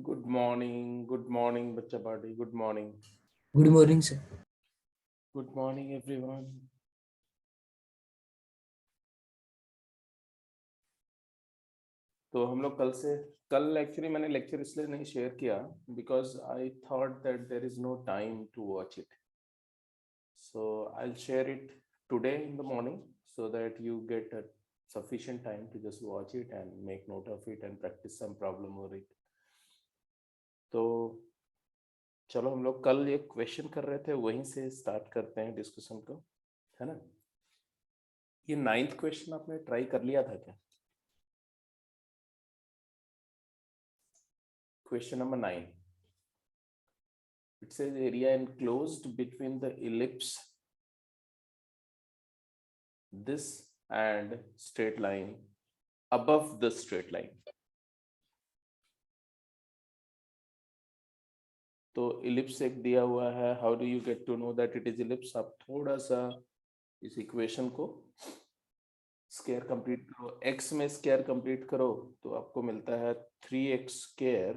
Good morning बच्चा party, good morning. Good morning sir. Good morning everyone. तो हम लोग कल एक्चुअली मैंने लेक्चर इसलिए नहीं शेयर किया because I thought that there is no time to watch it, so I will share it today in the morning so that you get a sufficient time to just watch it and make note of it and practice some problem over it. तो चलो हम लोग कल एक question कर रहे थे, वहीं से स्टार्ट करते हैं डिस्कशन को, है ना। ये 9th क्वेश्चन आपने ट्राई कर लिया था क्या? Question number 9. It says area enclosed between the ellipse this and straight line above the straight line. तो ellipse एक दिया हुआ है. How do you get to know that it is ellipse? आप थोड़ा सा इस इक्वेशन को स्क्वायर कंप्लीट करो, x में स्क्वायर कंप्लीट करो तो आपको मिलता है 3x स्क्वायर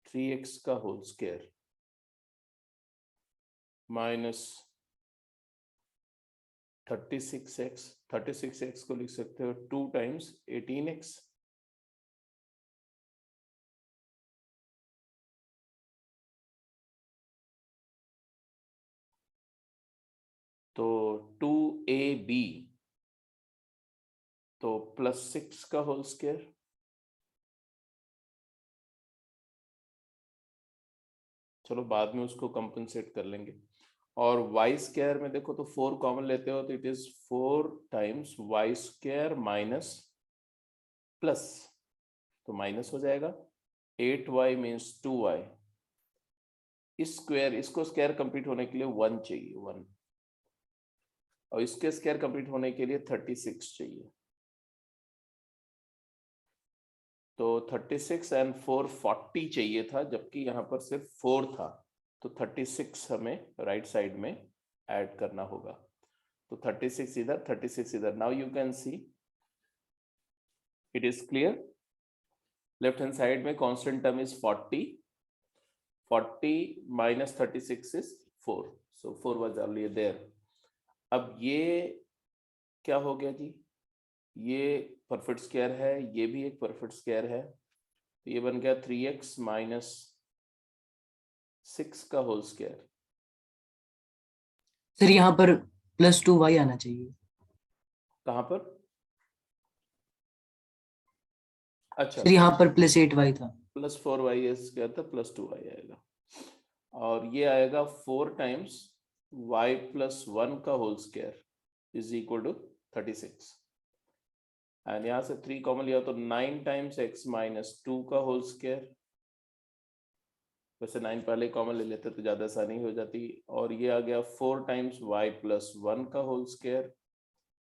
3x का होल स्क्वायर माइनस 36x को लिख सकते हो 2 टाइम्स 18x तो 2ab तो +6 का होल स्क्वायर, चलो बाद में उसको कंपनसेट कर लेंगे। और y स्क्वायर में देखो तो 4 कॉमन लेते हो तो it is 4 times y square minus plus, तो माइनस हो जाएगा 8y मीन्स 2y। इसको स्क्वायर कंप्लीट होने के लिए 1 चाहिए 1, और इसके स्क्वायर कंप्लीट होने के लिए 36 चाहिए। तो 36 एंड 4 40 चाहिए था, जबकि यहाँ पर सिर्फ 4 था, तो 36 हमें राइट साइड में ऐड करना होगा। तो 36 इधर 36 इधर। Now you can see it is clear. Left hand side में constant term is 40 minus 36 is 4, so 4 was already there. अब ये क्या हो गया जी, ये परफेक्ट स्क्वायर है, ये भी एक परफेक्ट स्क्वायर है, तो ये बन गया 3x माइनस 6 का होल स्क्वायर। सर यहाँ पर +2y आना चाहिए। कहां पर? अच्छा, सर यहाँ पर +8y था। +4y स्क्वायर था, +2y आएगा, और ये आएगा 4 टाइम्स y प्लस 1 का whole square is equal to 36, and यहां से 3 कॉमन लिया तो 9 टाइम्स x माइनस 2 का होल स्क्वायर। वैसे 9 पहले कॉमन ले लेते तो ज्यादा आसानी हो जाती, और ये आ गया 4 टाइम्स y प्लस 1 का whole square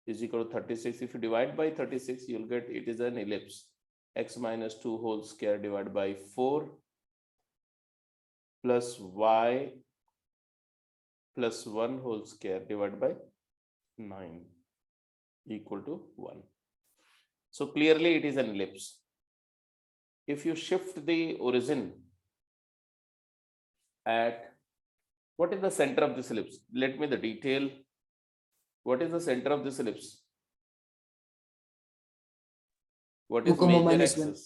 is equal to 36। If you divide by 36 you will get it is an ellipse, x minus 2 whole square divided by 4 plus y plus 1 whole square divided by 9 equal to 1. So clearly it is an ellipse. If you shift the origin at, what is the center of this ellipse? Let me the detail. What is the center of this ellipse? What is 2, major -1। axis?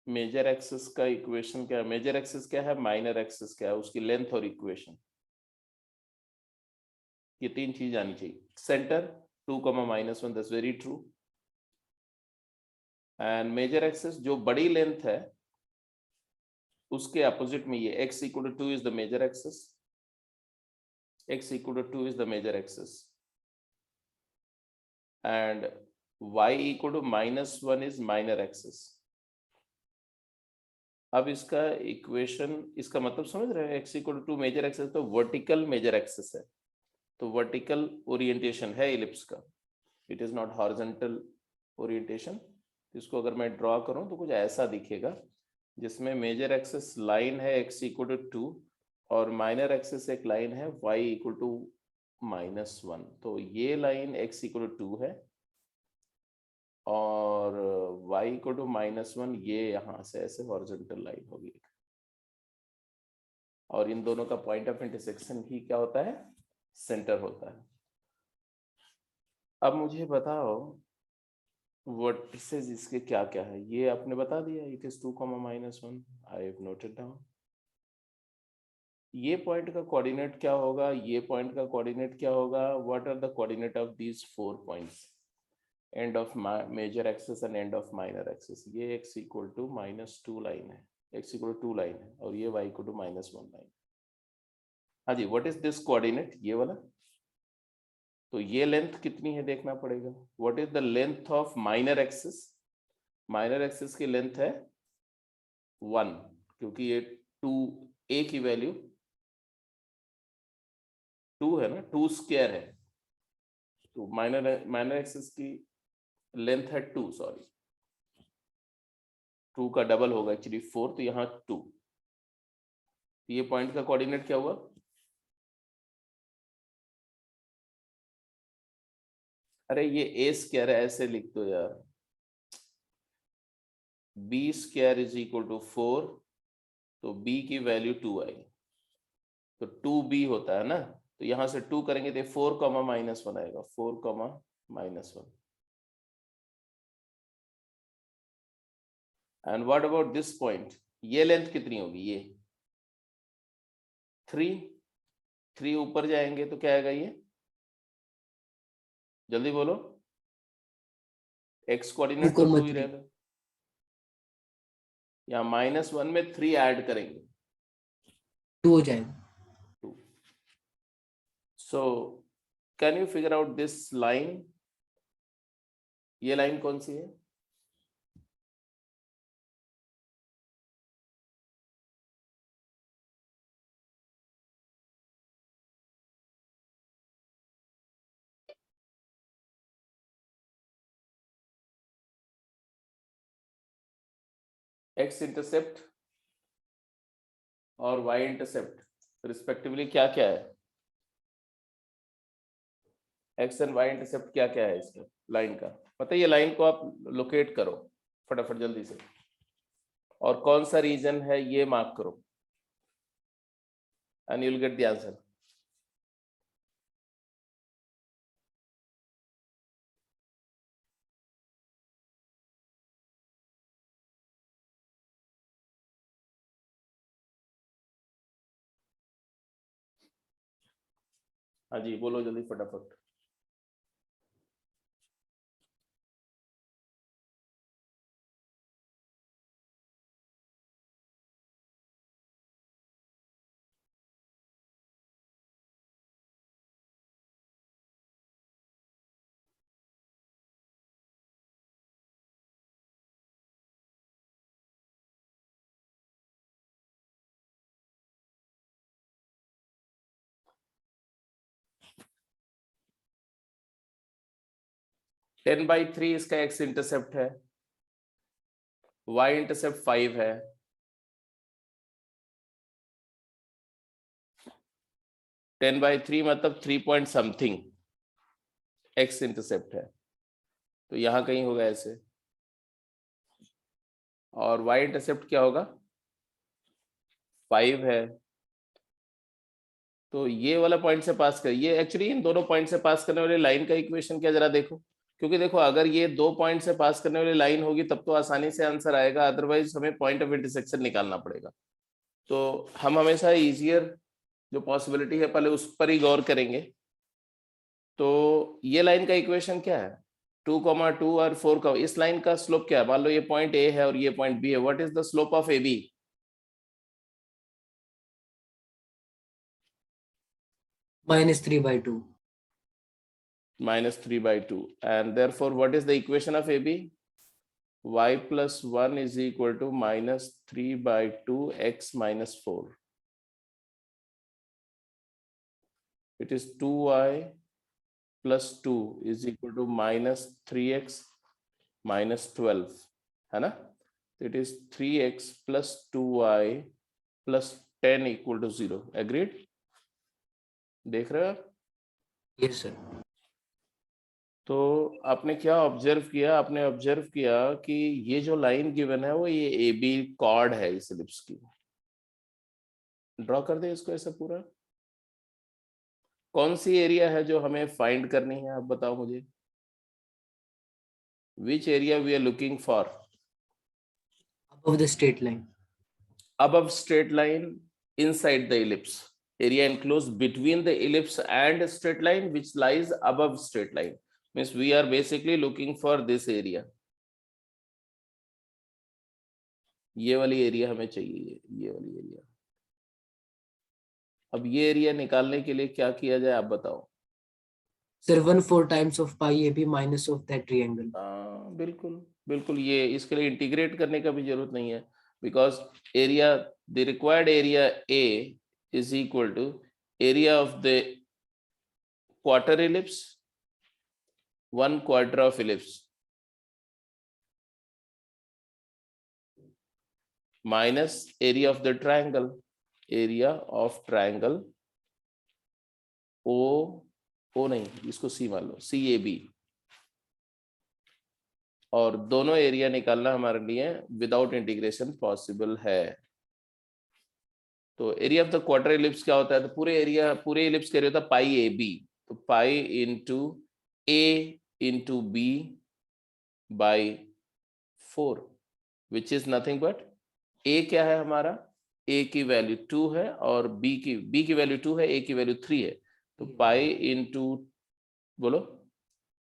Major axis का equation क्या है? Major axis क्या है, minor axis क्या है, उसकी length और equation, ये 3 चीज आनी चाहिए। Center 2, -1, that's very true. And major axis जो बड़ी लेंथ है उसके अपोजिट में ये x equal to 2 is the major axis, x equal to 2 is the major axis, and y equal to -1 is minor axis. अब इसका इक्वेशन, इसका मतलब समझ रहे हैं, x equal to 2 major axis तो वर्टिकल मेजर एक्सिस है, तो वर्टिकल ओरिएंटेशन है इलिप्स का, it is not horizontal orientation. इसको अगर मैं ड्रॉ करूं तो कुछ ऐसा दिखेगा, जिसमें मेजर एक्सिस लाइन है x equal to 2 और माइनर एक्सिस एक लाइन है y equal to -1। तो ये लाइन x equal to 2 है और y इक्वल टू -1, ये यहां से ऐसे हॉरिजॉन्टल लाइन होगी, और इन दोनों का पॉइंट ऑफ इंटरसेक्शन ही क्या होता है, सेंटर होता है। अब मुझे बताओ वर्टिसेस इसके क्या क्या है, ये आपने बता दिया, it is 2, -1, I have noted down. ये पॉइंट का कोऑर्डिनेट क्या होगा, ये पॉइंट का कोऑर्डिनेट क्या होगा, what are the coordinate of these 4 points, end of major axis and end of minor axis. ये x इक्वल टू -2 लाइन है, x इक्वल टू 2 लाइन है, और ये y इक्वल टू -1 लाइन। हाँ जी, व्हाट इज दिस कोऑर्डिनेट, ये वाला। तो ये लेंथ कितनी है देखना पड़ेगा, what is the length of minor axis. Minor axis की लेंथ है 1, क्योंकि ये 2 a की वैल्यू 2 है ना, 2 स्क्वायर है, तो माइनर एक्सिस की लेंथ है 2, सॉरी 2 का डबल होगा एक्चुअली 4, तो यहाँ 2। ये पॉइंट का कोऑर्डिनेट क्या हुआ, अरे ये a स्क्वायर है, ऐसे लिख दो यार, b square is equal to 4, तो b की वैल्यू 2 आई, तो 2b होता है ना, तो यहां से 2 करेंगे तो 4, -1 आएगा, 4, -1। And what about this point, ये लेंथ कितनी होगी, ये 3 ऊपर जाएंगे तो क्या आएगा, ये जल्दी बोलो, x कोऑर्डिनेट तो 2 ही 2,3 रहेगा, यहाँ -1 में 3 ऐड करेंगे 2 हो जाएगा। 2। So can you figure out this line, ये लाइन कौन सी है, x इंटरसेप्ट और y इंटरसेप्ट रिस्पेक्टिवली क्या क्या है, x एंड y इंटरसेप्ट क्या क्या है इसका लाइन का, पता है, ये लाइन को आप लोकेट करो फटाफट जल्दी से, और कौन सा रीजन है ये मार्क करो, and you will get the answer. हाँ जी बोलो जल्दी फटाफट। टेन बाई थ्री इसका x इंटरसेप्ट है, y इंटरसेप्ट 5 है, 10/3 मतलब 3 पॉइंट समथिंग x इंटरसेप्ट है, तो यहां कहीं होगा ऐसे, और y इंटरसेप्ट क्या होगा 5 है, तो ये वाला पॉइंट से पास कर, ये एक्चुअली इन दोनों पॉइंट से पास करने वाली लाइन का इक्वेशन क्या जरा देखो, क्योंकि देखो अगर ये 2 पॉइंट से पास करने वाली लाइन होगी तब तो आसानी से आंसर आएगा, अदरवाइज हमें पॉइंट ऑफ इंटरसेक्शन निकालना पड़ेगा। तो हम हमेशा इजियर जो पॉसिबिलिटी है पहले उस पर ही गौर करेंगे। तो ये लाइन का इक्वेशन क्या है, 2,2 और 4 का, इस लाइन का स्लोप क्या है, मान लो ये पॉइंट ए है और ये पॉइंट बी है, what is the slope of A B, -3/2 -3/2, and therefore what is the equation of AB, y plus 1 is equal to -3/2 x minus 4, it is 2y plus 2 is equal to -3x minus 12, है ना, it is 3x plus 2y plus 10 equal to 0, agreed, देख रहे हो आप। Yes sir. तो आपने क्या observe किया, आपने ऑब्जर्व किया कि ये जो लाइन गिवन है वो ये ए बी कॉर्ड है इस इलिप्स की। ड्रॉ कर दे इसको ऐसा पूरा। कौन सी एरिया है जो हमें फाइंड करनी है, आप बताओ मुझे। Which area we are looking for? above the straight line. Above straight line, inside the ellipse. Area enclosed between the ellipse and straight line which lies above straight line. Means we are basically looking for this area. ये वाली area हमें चाहिए, ये वाली area. अब ये area निकालने के लिए क्या किया जाए, आप बताओ। Sir, 1/4 times of pi AB minus of that triangle. बिल्कुल बिल्कुल, ये इसके लिए इंटीग्रेट करने का भी जरूरत नहीं है, because area, the required area A is equal to area of the quarter ellipse, 1/4 of ellipse, minus area of the triangle, area of triangle ओ नहीं, इसको सी मान लो, CAB। और दोनों एरिया निकालना हमारे लिए विदाउट इंटीग्रेशन पॉसिबल है। तो area of the quarter ellipse क्या होता है, तो पूरे इलिप्स का एरिया होता है पाई ए बी। तो pi into A into B by 4, which is nothing but A क्या है हमारा, ए की वैल्यू 2 है और बी की वैल्यू 2 है, ए की वैल्यू 3 है। तो पाई इंटू बोलो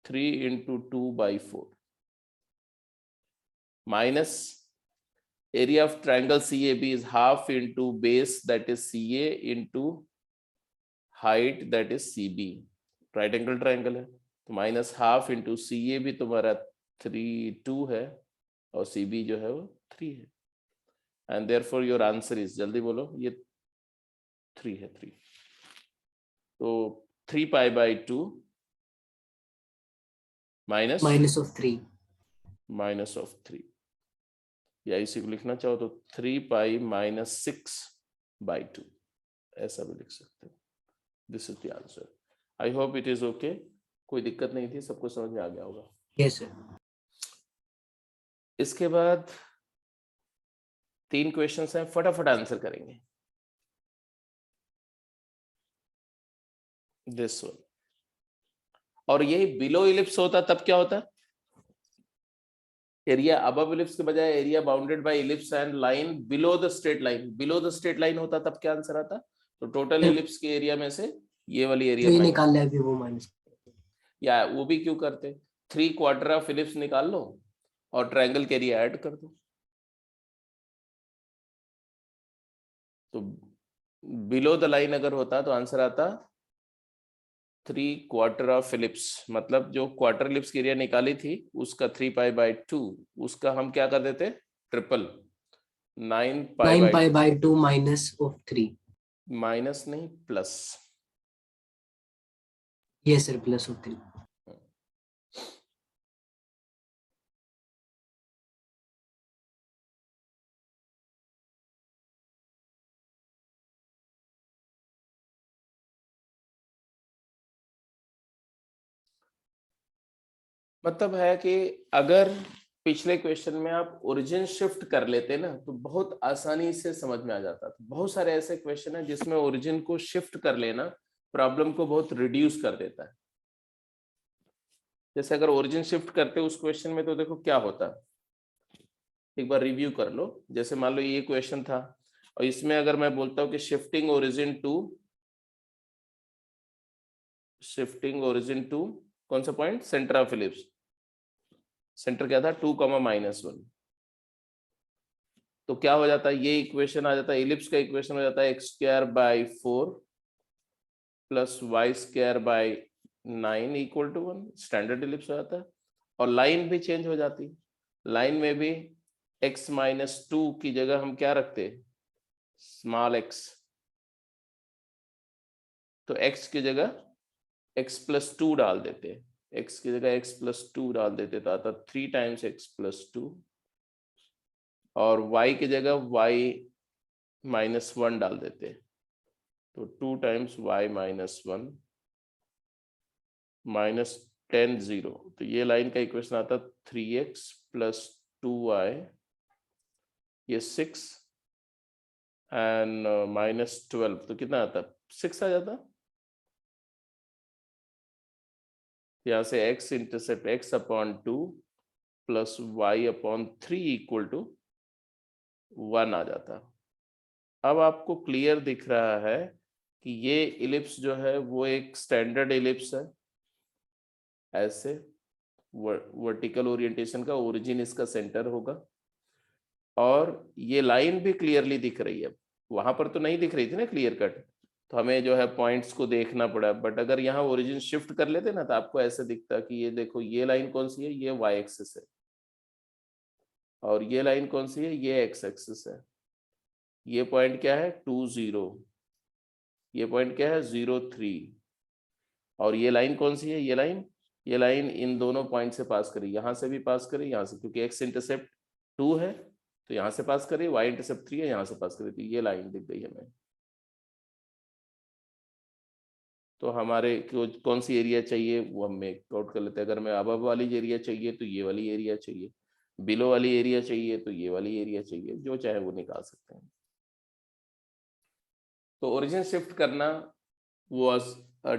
3 into 2/4 minus area of triangle CAB is half into base, that is CA, into height, that is CB। Right angle triangle है, तो माइनस हाफ इंटू CA भी तुम्हारा 2 है और CB जो है वो 3 है। And therefore your answer is, जल्दी बोलो, ये 3 है, 3। तो 3π/2 माइनस ऑफ 3, या इसी को लिखना चाहो तो 3π - 6/2, ऐसा भी लिख सकते हो। This is the answer. I hope it is okay, कोई दिक्कत नहीं थी, सबको समझ में आ गया होगा। Yes, sir. इसके बाद 3 क्वेश्चंस हैं, फटाफट आंसर करेंगे। दिस वन, और यही बिलो इलिप्स होता तब क्या होता, एरिया अबव इलिप्स के बजाय area bounded bye ellipse and line below the straight line, below the straight line होता तब क्या आंसर आता। तो टोटल इलिप्स के एरिया में से ये वाली एरिया जो माइनस, निकाल लिया अभी वो माइनस। या वो भी क्यों करते, 3/4 ऑफ इलिप्स निकाल लो और ट्रायंगल के एरिया ऐड कर दो। तो बिलो द लाइन अगर होता तो आंसर आता 3/4 ऑफ इलिप्स, मतलब जो क्वार्टर इलिप्स की एरिया निकाली थी उसका 3π/2, उसका हम क्या कर देते, ट्रिपल, 9π/2 minus of 3. माइनस नहीं plus. Yes, sir, plus of 3. मतलब है कि अगर पिछले क्वेश्चन में आप ओरिजिन शिफ्ट कर लेते ना तो बहुत आसानी से समझ में आ जाता था। बहुत सारे ऐसे क्वेश्चन है जिसमें ओरिजिन को शिफ्ट कर लेना प्रॉब्लम को बहुत रिड्यूस कर देता है। जैसे अगर ओरिजिन शिफ्ट करते उस क्वेश्चन में तो देखो क्या होता, एक बार रिव्यू कर लो। जैसे मान लो ये क्वेश्चन था और इसमें अगर मैं बोलता हूँ कि शिफ्टिंग ओरिजिन टू कौन सा point, centre of ellipse, centre क्या था 2, -1, तो क्या हो जाता है, ये इक्वेशन आ जाता है, इलिप्स का इक्वेशन हो जाता है x²/4 + y²/9 = 1, स्टैंडर्ड इलिप्स हो जाता है। और लाइन भी चेंज हो जाती, लाइन में भी x-2 की जगह हम क्या रखते, स्मॉल x, तो x की जगह x+2 डाल देते, x की जगह x+2 डाल देते तो आता 3 टाइम्स x+2, और y की जगह y-1 डाल देते तो 2 टाइम्स y-1 - 10 0, तो ये लाइन का इक्वेशन आता 3x + 2y, ये 6 एंड -12, तो कितना आता 6 आ जाता। यहाँ से x इंटरसेप्ट x/2 + y/3 = 1 आ जाता। अब आपको क्लियर दिख रहा है कि ये इलिप्स जो है वो एक स्टैंडर्ड इलिप्स है, ऐसे वर्टिकल ओरिएंटेशन का, ओरिजिन इसका सेंटर होगा, और ये लाइन भी क्लियरली दिख रही है। वहां पर तो नहीं दिख रही थी ना क्लियर कट, तो हमें जो है पॉइंट्स को देखना पड़ा। बट अगर यहाँ ओरिजिन शिफ्ट कर लेते ना तो आपको ऐसे दिखता कि ये देखो, ये लाइन कौन सी है, ये y एक्सिस है, और ये लाइन कौन सी है, ये x एक्सिस है। ये पॉइंट क्या है 2 0, ये पॉइंट क्या है 0 3, और ये लाइन कौन सी है, ये लाइन इन दोनों पॉइंट से पास करी, यहाँ से भी पास करी, यहाँ से, क्योंकि x इंटरसेप्ट 2 है तो यहाँ से पास करी, y इंटरसेप्ट 3 है यहाँ से पास करी, तो ये लाइन दिख गई हमें। तो हमारे कौन सी एरिया चाहिए वो हम मेक आउट कर लेते हैं। अगर मैं अबव वाली एरिया चाहिए तो ये वाली एरिया चाहिए, बिलो वाली एरिया चाहिए तो ये वाली एरिया चाहिए, जो चाहे वो निकाल सकते हैं। तो ओरिजिन शिफ्ट करना वाज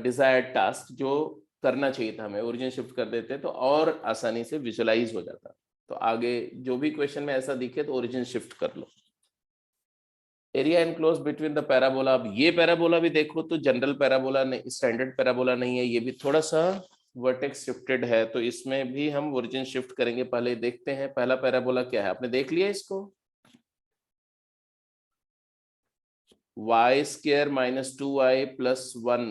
डिजायर्ड टास्क, जो करना चाहिए था हमें। ओरिजिन शिफ्ट कर देते तो और आसानी से विजुअलाइज हो जाता। तो आगे जो भी क्वेश्चन में ऐसा दिखे तो ओरिजिन शिफ्ट कर लो। Area enclose between the parabola, अब ये पैराबोला भी देखो तो जनरल पैराबोला नहीं, स्टैंडर्ड पैराबोला नहीं है, ये भी थोड़ा सा वर्टेक्स शिफ्टेड है, तो इसमें भी हम ओरिजिन शिफ्ट करेंगे। पहले देखते हैं पहला पैराबोला क्या है, आपने देख लिया इसको। y² - 2y + 1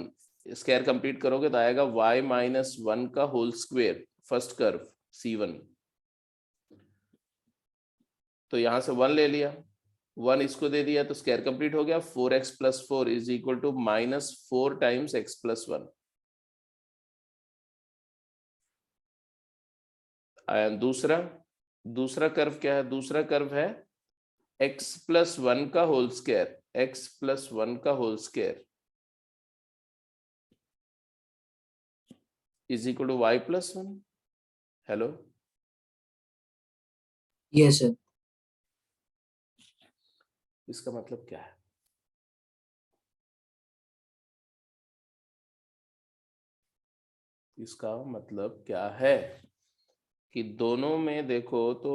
स्क्वायर कंप्लीट करोगे तो आएगा y - 1 का whole square, first curve C1। तो यहां से 1 ले लिया, 1 इसको दे दिया तो स्क्वायर कंप्लीट हो गया। 4x + 4 = -4 times x + 1। दूसरा कर्व क्या है, दूसरा कर्व है x + 1 का होल स्क्वायर, x + 1 का whole square = y + 1। Hello, Yes, sir. इसका मतलब क्या है, इसका मतलब क्या है कि दोनों में देखो तो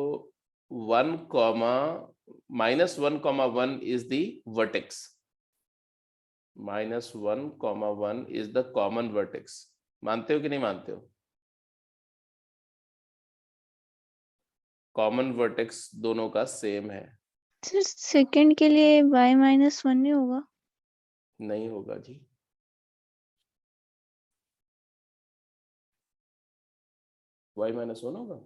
1, -1, is the vertex, -1, is the common vertex. मानते हो कि नहीं मानते हो? कॉमन वर्टेक्स दोनों का सेम है। सर सेकंड के लिए y - 1 नहीं होगा? नहीं होगा जी, y - 1 होगा।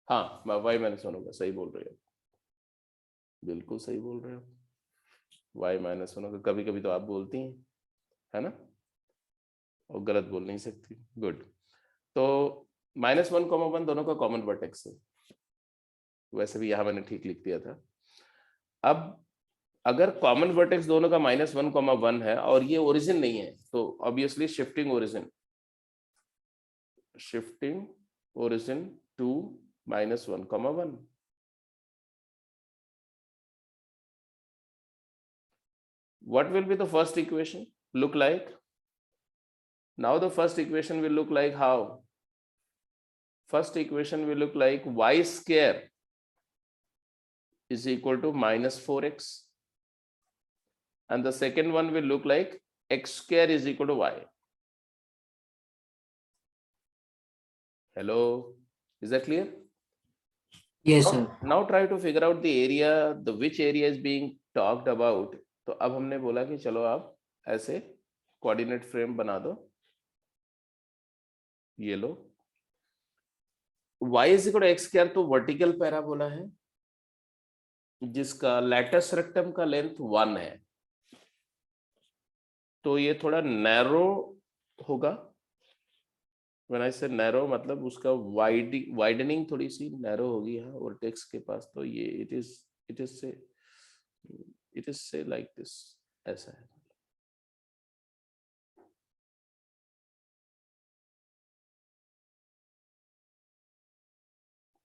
हाँ, y - 1 होगा, सही बोल रहे हो, बिल्कुल सही बोल रहे हो। y - 1 होगा, कभी कभी तो आप बोलती हैं, है ना, और गलत बोल नहीं सकती। गुड। तो -1, 1 दोनों का कॉमन वर्टेक्स है, वैसे भी यहाँ मैंने ठीक लिख दिया था। अब अगर कॉमन वर्टेक्स दोनों का -1, 1 है और ये ओरिजिन नहीं है तो obviously shifting origin to -1, 1। What will be the first equation look like? Now the first equation will look like how? First equation will look like y square is equal to -4x, and the second one will look like x square is equal to y. Hello, is that clear? Yes, sir. Now try to figure out the area, which area is being talked about. तो अब हमने बोला कि चलो आप ऐसे coordinate frame बना दो, ये लो। y = x² तो वर्टिकल पैराबोला है जिसका लैटस रेक्टम का लेंथ 1 है, तो ये थोड़ा नैरो होगा। व्हेन आई से नैरो मतलब उसका वाइडनिंग थोड़ी सी नैरो होगी यहाँ वर्टेक्स के पास। तो ये इट इज से लाइक दिस, ऐसा है।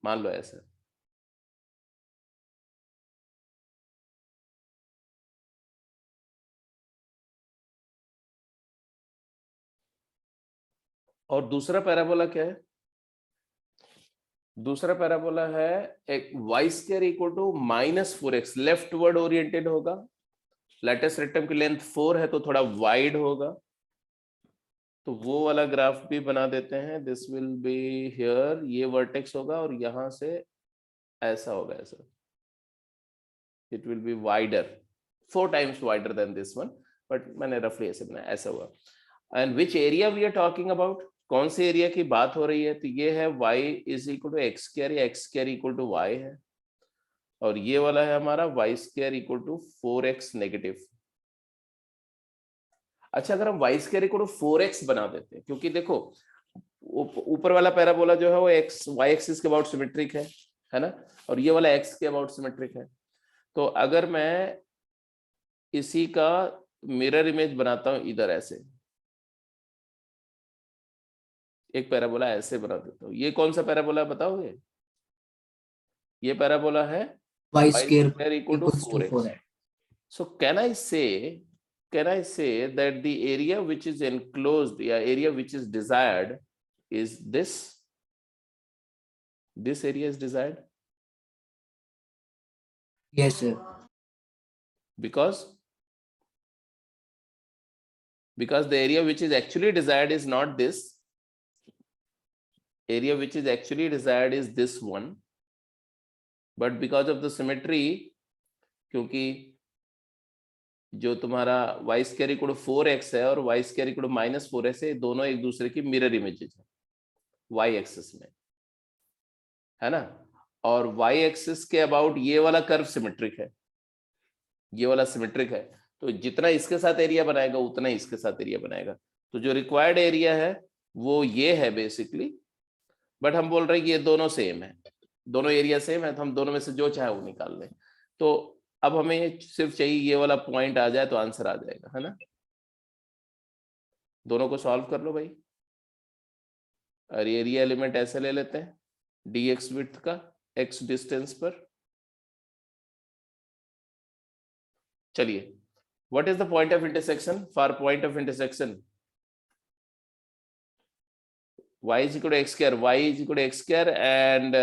मान लो ऐसा। और दूसरा पैराबोला क्या है? दूसरा पैराबोला है एक Y square equal to -4x, leftward oriented होगा। लैटिस रेक्टम की लेंथ 4 है तो थोड़ा वाइड होगा, तो वो वाला ग्राफ भी बना देते हैं। दिस विल बी हियर, ये वर्टेक्स होगा और यहां से ऐसा होगा, ऐसा। It will be wider, 4 times wider than this one, but मैंने रफली ऐसे बनाया, ऐसा हुआ। And which area we are talking about, कौन से एरिया की बात हो रही है? तो ये है y is equal to x square या x square equal to y है, और ये वाला है हमारा y square equal to 4x negative. अच्छा, अगर हम y square equal to 4x बना देते हैं, क्योंकि देखो ऊपर वाला पैराबोला जो है वो x y एक्सिस के अबाउट सिमेट्रिक है ना, और ये वाला x के अबाउट सिमेट्रिक है। तो अगर मैं इसी का मिरर इमेज बनाता हूं इधर, ऐसे एक पैराबोला ऐसे बना देता हूं, ये कौन सा पैराबोला बताओगे? ये पैराबोला है y y square square equal to equals to 4x. 4x. So can I say that the area which is enclosed, या area which is desired is this? This area is desired Yes, sir. because the area which is actually desired is not this. Area which is actually desired is this one, but because of the symmetry, क्योंकि जो तुम्हारा y square equal to 4x है और y square equal to -4x है, दोनों एक दूसरे की मिरर इमेजेस है y एक्सिस में, है ना। और y एक्सिस के अबाउट ये वाला कर्व सिमेट्रिक है, ये वाला सिमेट्रिक है, तो जितना इसके साथ एरिया बनाएगा उतना ही इसके साथ एरिया बनाएगा। तो जो रिक्वायर्ड एरिया है वो ये है बेसिकली, बट हम बोल रहे हैं कि ये दोनों सेम है, दोनों एरिया सेम है, तो हम दोनों में से जो चाहे वो निकाल लें। तो अब हमें सिर्फ चाहिए ये वाला पॉइंट आ जाए तो आंसर आ जाएगा, है ना। दोनों को सॉल्व कर लो भाई, और एरिया एलिमेंट ऐसे ले लेते हैं, dx विड्थ का x डिस्टेंस पर। चलिए, what is the point of intersection? For point of intersection y is equal to x square, y is equal to x square and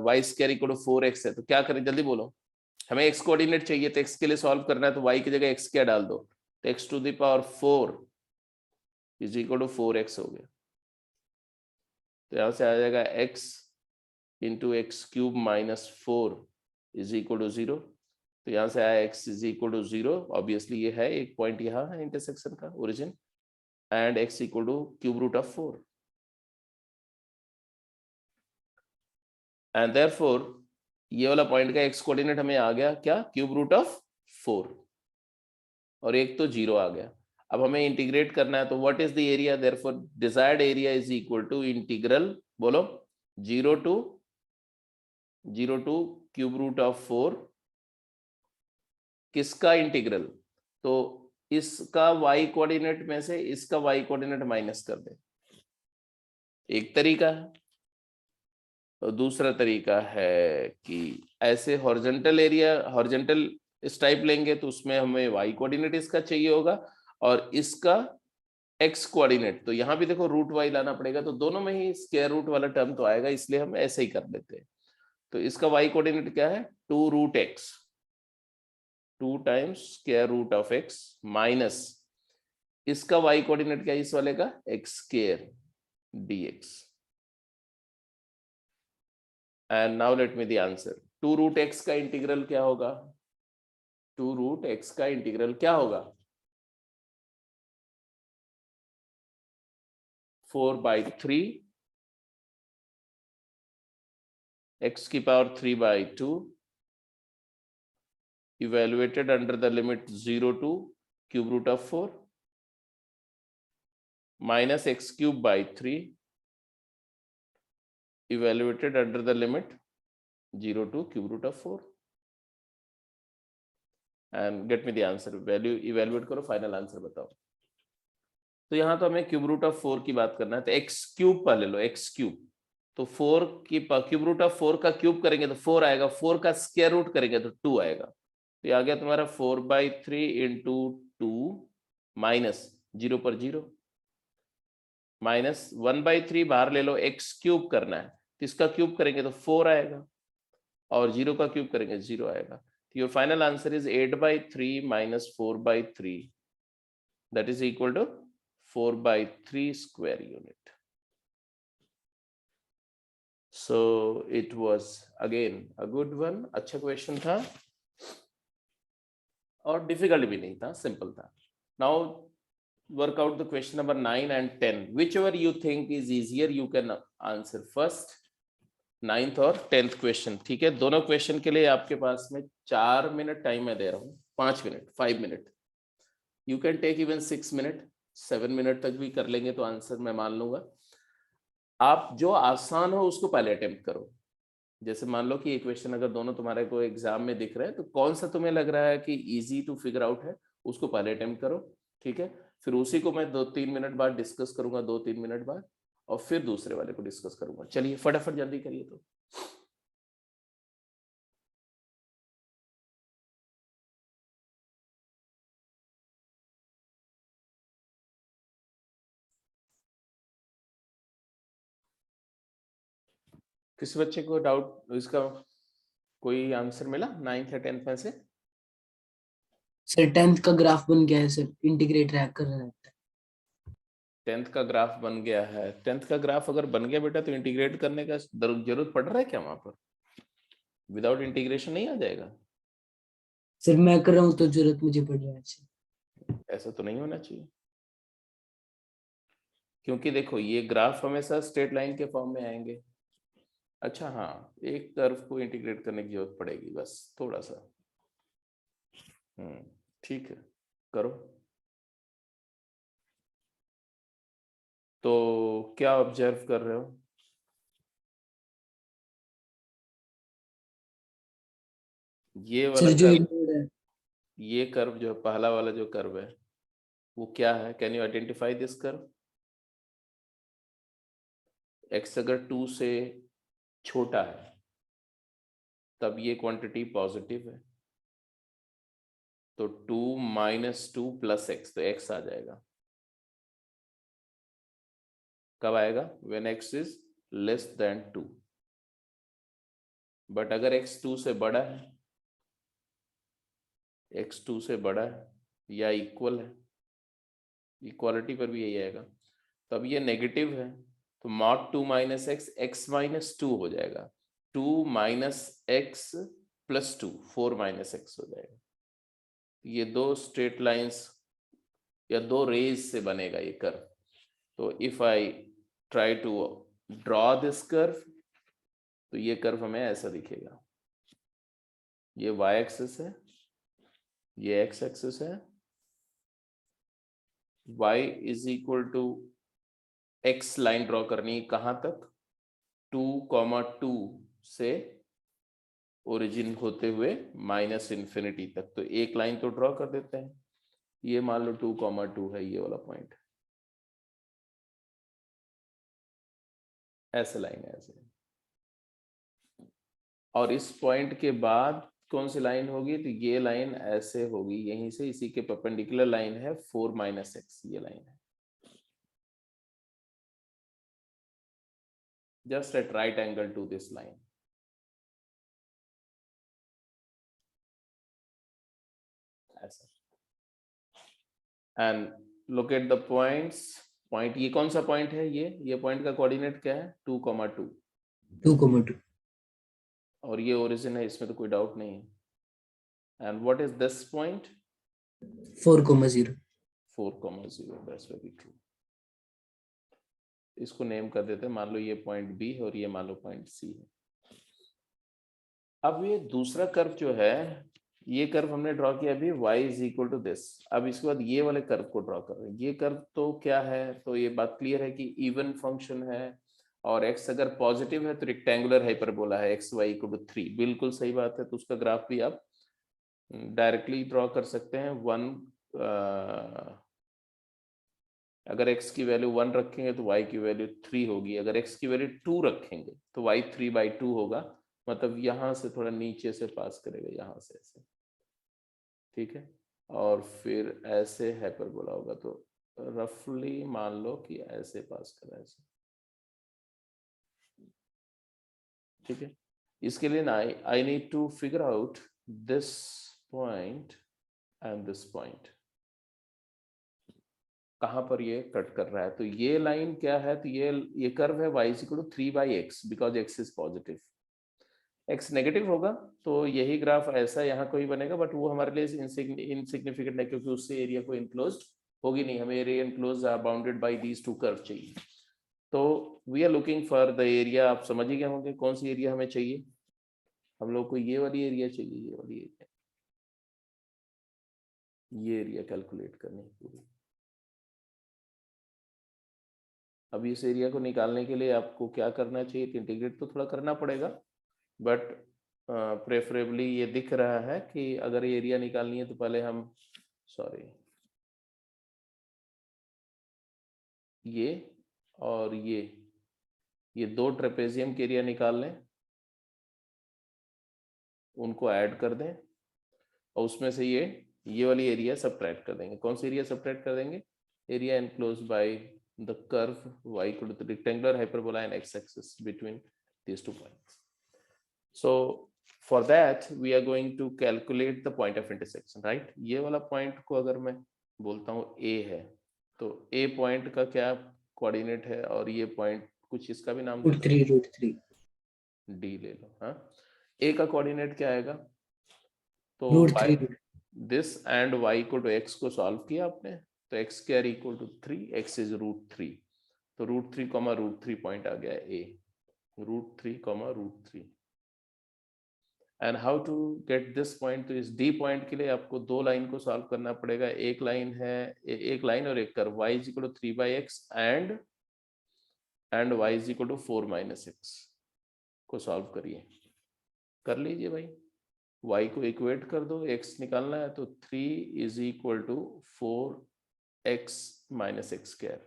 y square equal to 4x है, तो क्या करें जल्दी बोलो। हमें x कोऑर्डिनेट चाहिए, तो x के लिए सॉल्व करना है, तो y की जगह x क्या डाल दो, तो x to the power 4 is equal to 4x हो गया। तो यहां से आ जाएगा x into x cube minus 4 is equal to 0। तो यहां से आया x is equal to 0, obviously ये है एक पॉइंट यहाँ है इंटरसेक्शन का origin, and x equal to cube root of 4, and therefore ये वाला पॉइंट का x कोऑर्डिनेट हमें आ गया क्या, क्यूब रूट ऑफ 4, और एक तो 0 आ गया। अब हमें इंटीग्रेट करना है, तो what is the area? Therefore desired area is equal to integral, बोलो 0 टू क्यूब रूट ऑफ 4, किसका इंटीग्रल? तो इसका y कोऑर्डिनेट में से इसका y कोऑर्डिनेट माइनस कर दे, एक तरीका है। तो दूसरा तरीका है कि ऐसे हॉरिजॉन्टल एरिया, हॉरिजॉन्टल स्टाइप लेंगे, तो उसमें हमें y कोऑर्डिनेट इसका चाहिए होगा और इसका x कोऑर्डिनेट, तो यहाँ भी देखो रूट y लाना पड़ेगा, तो दोनों में ही स्क्वायर रूट वाला टर्म तो आएगा, इसलिए हम ऐसे ही कर लेते हैं। तो इसका y कोऑर्डिनेट क्या है, 2 root x, 2 times square root of x minus इसका y कोऑर्डिनेट क्या है इस वाले का, x square dx। And now let me the answer, 2 root x का इंटीग्रल क्या होगा, 2 रूट x का इंटीग्रल क्या होगा, 4/3 x की power 3/2 evaluated under the limit 0 to cube root of 4 minus x cube by 3 evaluated under the limit 0 to cube root of 4 and get me the answer, value evaluate करो, final answer बताओ। तो यहाँ तो हमें cube root of 4 की बात करना है, तो एक्स क्यूब पर ले लो, एक्स क्यूब, तो 4 की क्यूब रूट ऑफ 4 का क्यूब करेंगे तो 4 आएगा, 4 का स्क्वायर रूट करेंगे तो 2 आएगा। तो ये आ गया तुम्हारा 4/3 इंटू 2 माइनस 0 पर 0 माइनस 1/3 बाहर ले लो, x क्यूब करना है तो इसका क्यूब करेंगे तो 4 आएगा और 0 का क्यूब करेंगे 0 आएगा। तो your final answer is 8/3 minus 4/3 that is equal to 4/3 square unit. So it was again a good one, अच्छा क्वेश्चन था और डिफिकल्ट भी नहीं था, सिंपल था। Now work out the question number 9 and 10, whichever you think is easier you can answer first, 9th और 10th question. ठीक है, दोनों क्वेश्चन के लिए आपके पास में 4 मिनट टाइम मैं दे रहा हूँ, 5 minute 5 minute, you can take even 6 minute 7 minute तक भी कर लेंगे तो आंसर मैं मान लूंगा। आप जो आसान हो उसको पहले अटेम्प्ट करो। जैसे मान लो कि एक क्वेश्चन अगर दोनों तुम्हारे को एग्जाम में दिख रहे हैं तो कौन सा तुम्हें लग रहा है कि इजी टू फिगर आउट है उसको पहले अटेम्प्ट करो। ठीक है, फिर उसी को मैं 2-3 मिनट बाद डिस्कस करूंगा, 2-3 मिनट बाद, और फिर दूसरे वाले को डिस्कस करूंगा। चलिए फटाफट जल्दी करिए। तो किसी बच्चे को डाउट, इसका कोई आंसर मिला 9th या 10th में से? सर 10th का ग्राफ बन गया है सर, इंटीग्रेट रैक कर रहा है। 10th का ग्राफ बन गया है। 10th का ग्राफ अगर बन गया बेटा तो इंटीग्रेट करने का जरूरत पड़ रहा है क्या वहां पर? विदाउट इंटीग्रेशन नहीं आ जाएगा? सर मैं कर रहा हूँ तो जरूरत मुझे पड़ रहा है सर। ऐसा तो नहीं होना चाहिए, क्योंकि देखो ये ग्राफ हमेशा स्ट्रेट लाइन के फॉर्म में आएंगे। अच्छा हाँ, एक कर्व को इंटीग्रेट करने की जरूरत पड़ेगी बस थोड़ा सा। ठीक है, करो। तो क्या ऑब्जर्व कर रहे हो? ये वाला सर जो कर्व, ये कर्व जो पहला वाला जो कर्व है वो क्या है? Can you identify this curve? x अगर 2 से छोटा है तब ये क्वांटिटी पॉजिटिव है, तो 2 - 2 + x, तो x आ जाएगा। कब आएगा? when x is less than 2। But अगर x 2 से बड़ा है, x 2 से बड़ा है या इक्वल है, इक्वालिटी पर भी यही आएगा, तब ये नेगेटिव है, तो mod 2 - x, x - 2 हो जाएगा। 2 - x + 2, 4 - x हो जाएगा। ये दो स्ट्रेट लाइंस या दो रेज से बनेगा ये कर्व। तो if I try to draw this curve तो ये कर्व हमें ऐसा दिखेगा। ये y एक्सिस है, ये x एक्सिस है, y = x लाइन ड्रॉ करनी है कहां तक? 2,2 से ओरिजिन होते हुए -∞ तक। तो एक लाइन तो ड्रॉ कर देते हैं। ये मान लो 2,2 है ये वाला पॉइंट, ऐसे लाइन है ऐसे। और इस पॉइंट के बाद कौन सी लाइन होगी? तो ये लाइन ऐसे होगी, यहीं से इसी के परपेंडिकुलर लाइन है 4 - x, ये लाइन है just at right angle to this line। ऐसा। And look at the points. Point ये कौन सा पॉइंट है? ये पॉइंट का कोऑर्डिनेट क्या है? 2,2। 2,2 और ये ओरिजिन है, इसमें तो कोई डाउट नहीं है। And what is this point? 4,0 4,0। That's very true. इसको नेम कर देते हैं, मान लो ये पॉइंट बी है और ये मान लो पॉइंट सी है। अब ये दूसरा कर्व जो है, ये कर्व हमने ड्रॉ किया अभी, y = दिस। अब इसके बाद ये वाले कर्व को ड्रॉ कर रहे हैं। ये कर्व तो क्या है? तो ये बात क्लियर है कि इवन फंक्शन है और x अगर पॉजिटिव है तो रेक्टेंगुलर हाइपरबोला है, xy = 3। बिल्कुल सही बात है। तो उसका ग्राफ भी आप डायरेक्टली ड्रॉ कर सकते हैं। अगर x की वैल्यू 1 रखेंगे तो y की वैल्यू 3 होगी, अगर x की वैल्यू 2 रखेंगे तो y 3/2 होगा, मतलब यहां से थोड़ा नीचे से पास करेगा, यहां से ऐसे, ठीक है। और फिर ऐसे हाइपरबोला होगा, तो रफली मान लो कि ऐसे पास करा, ऐसे, ठीक है। इसके लिए ना I need to figure out this point and this point, कहां पर ये कट कर रहा है। तो ये लाइन क्या है, तो ये कर्व है y = 3/x, because x is positive. x negative होगा तो यही ग्राफ ऐसा यहाँ कोई बनेगा, बट वो हमारे लिए इनसिग्निफिकेंट है, क्योंकि उससे एरिया को इनक्लोज्ड होगी नहीं, हमें area enclose bounded by these two curve चाहिए। तो we are looking for the area, आप समझ ही गए होंगे कौन सी एरिया हमें चाहिए। हम लोग को ये वाली एरिया चाहिए, ये वाली एरिया, ये एरिया कैलकुलेट करनी है पूरी। अब इस एरिया को निकालने के लिए आपको क्या करना चाहिए, इंटीग्रेट तो थोड़ा करना पड़ेगा, बट प्रेफरेबली ये दिख रहा है कि अगर ये एरिया निकालनी है तो पहले हम, सॉरी, ये और ये दो ट्रेपेजियम के एरिया निकाल लें, उनको ऐड कर दें, और उसमें से ये वाली एरिया सबट्रैक्ट कर देंगे। कौन सी एरिया सबट्रैक्ट कर देंगे, area enclosed by the curve y = the rectangular hyperbola and x-axis between these 2 points. So for that we are going to calculate the point of intersection, right? ये वाला point को अगर मैं बोलता हूँ a है, तो a पॉइंट का क्या कोऑर्डिनेट है, और ये पॉइंट कुछ इसका भी नाम दे दो, √3 d ले लो। हाँ, a का कोऑर्डिनेट क्या आएगा, तो √3 दिस एंड y = x को सॉल्व किया आपने, तो x² = 3, x इज √3, तो √3, √3 पॉइंट आ गया a, √3, √3। And how to get this point, तो इस d पॉइंट के लिए आपको दो लाइन को सॉल्व करना पड़ेगा। एक लाइन है, एक लाइन और एक curve, y = 3/x and y = 4-x को सॉल्व करिए, कर लीजिए भाई। y को इक्वेट कर दो, x निकालना है, तो 3 = 4x - x²।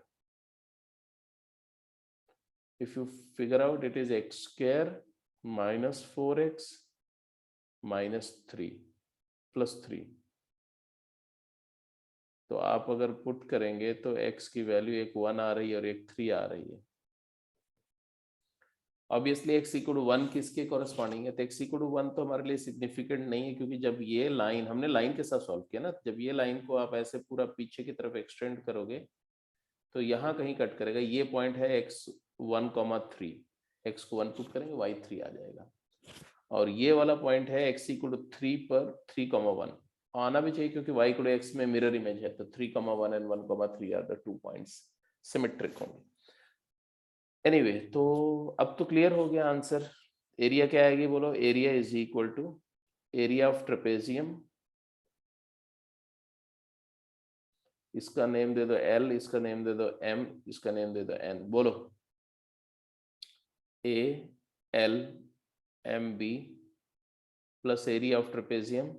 If you figure out, it is x² - 4x - 3 + 3। तो आप अगर पुट करेंगे तो x की वैल्यू एक 1 आ रही है और एक 3 आ रही है। ऑब्वियसली x = 1 किसके कॉरेस्पॉन्डिंग है, तो x = 1 तो हमारे लिए सिग्निफिकेंट नहीं है, क्योंकि जब ये लाइन हमने लाइन के साथ सॉल्व किया ना, जब ये लाइन को आप ऐसे पूरा पीछे की तरफ एक्सटेंड करोगे तो यहाँ कहीं कट करेगा। ये पॉइंट है x1, 3, x को 1 पुट करेंगे y 3 आ जाएगा, और ये वाला पॉइंट है x = 3 पर 3, 1 आना भी चाहिए, क्योंकि y = x में मिरर इमेज है, तो 3, 1 and 1, 3 are the 2 points, symmetric होंगे। एनीवे, तो अब तो क्लियर हो गया आंसर। एरिया क्या आएगी बोलो, area is equal to area of trapezium, इसका नेम दे दो L, इसका नेम दे दो M, इसका नेम दे दो N, बोलो ALMB plus area of trapezium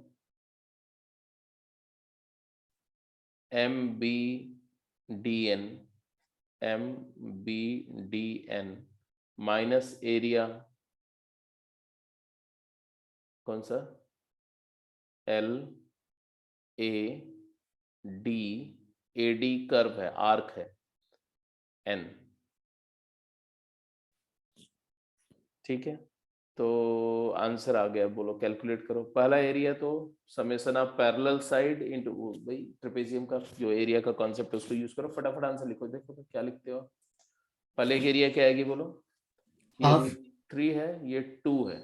MBDN minus area कौन सा, LAD, AD कर्व है, आर्क है, N, ठीक है। तो आंसर आ गया, बोलो कैलकुलेट करो। पहला एरिया तो summation of parallel side into, भाई ट्रेपेजियम का जो एरिया का कॉन्सेप्ट है उसको यूज करो, फटाफट आंसर लिखो। देखो तो क्या लिखते हो। पहले एक एरिया क्या आएगी बोलो, ये हाफ √3 है, ये 2 है,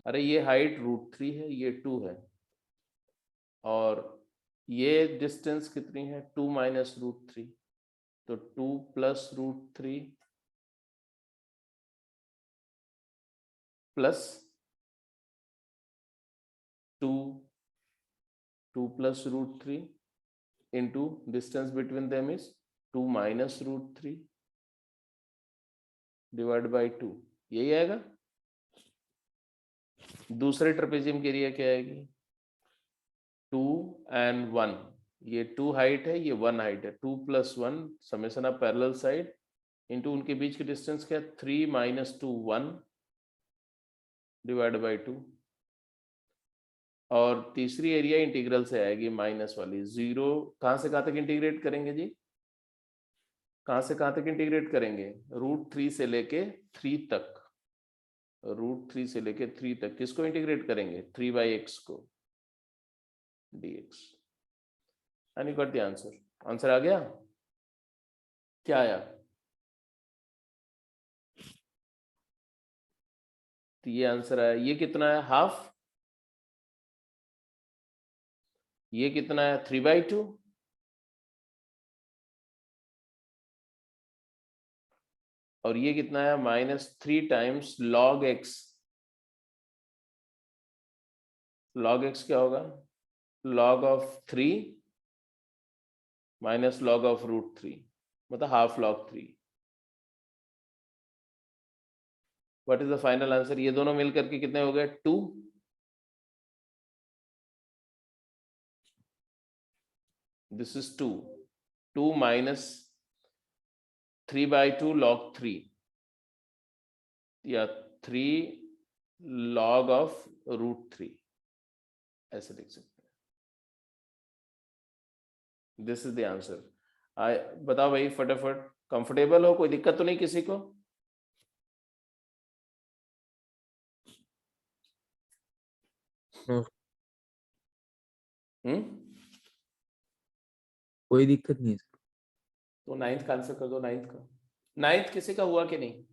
अरे ये हाइट √3 है, ये 2 है, और ये डिस्टेंस कितनी है, 2 - √3, तो 2 + √3 plus 2 + √3 into distance between them is 2 - √3 divided by 2, यही आएगा। दूसरे ट्रेपेजियम की एरिया क्या आएगी, 2 and 1, ये 2 हाइट है, ये 1 हाइट है, 2 + 1 summation of parallel side into उनके बीच की डिस्टेंस क्या, 3 - 2 1 डिवाइड बाई 2, और तीसरी एरिया इंटीग्रल से आएगी माइनस वाली, 0 कहाँ से कहाँ तक इंटीग्रेट करेंगे जी, कहाँ से कहाँ तक इंटीग्रेट करेंगे, √3 से लेके 3 तक, √3 से लेके 3 तक किसको इंटीग्रेट करेंगे, 3/x को dx। And you got the answer, answer आ गया, क्या आया, तो ये आंसर आया, ये कितना है, हाफ, ये कितना है, 3/2, और ये कितना है, -3 times log x, log x क्या होगा, log of 3 minus log of √3, मतलब half log 3। What is the final answer, ये दोनों मिलकर के कितने हो गए, 2, दिस इज 2, 2 माइनस 3/2 log 3, या 3 log of √3, ऐसे लिख सकते हैं, दिस इज द आंसर। बताओ भाई फटाफट, कंफर्टेबल हो, कोई दिक्कत तो नहीं किसी को, कोई दिक्कत नहीं है सर। तो 9th का आंसर कर दो, 9th का, 9th किसी का हुआ कि नहीं,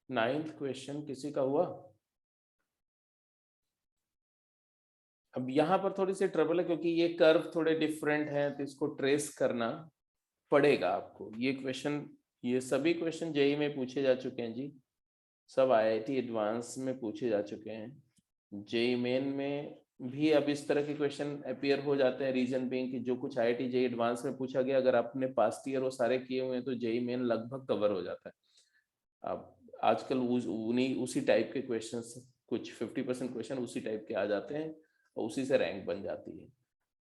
9th क्वेश्चन किसी का हुआ। अब यहाँ पर थोड़ी सी ट्रबल है क्योंकि ये कर्व थोड़े डिफरेंट हैं, तो इसको ट्रेस करना पड़ेगा आपको। ये क्वेश्चन, ये सभी क्वेश्चन जेई में पूछे जा चुके हैं जी, सब आईआईटी एडवांस में पूछे जा चुके हैं, जेई मेन में भी अब इस तरह के क्वेश्चन अपीयर हो जाते हैं। रीजन बीइंग कि जो कुछ आईआईटी जेई एडवांस में पूछा गया, अगर आपने पास्ट ईयर वो सारे किए हुए हैं तो जेई मेन लगभग कवर हो जाता है। अब आजकल उसी टाइप के क्वेश्चंस, कुछ 50% क्वेश्चन उसी टाइप के आ जाते हैं और उसी से रैंक बन जाती है।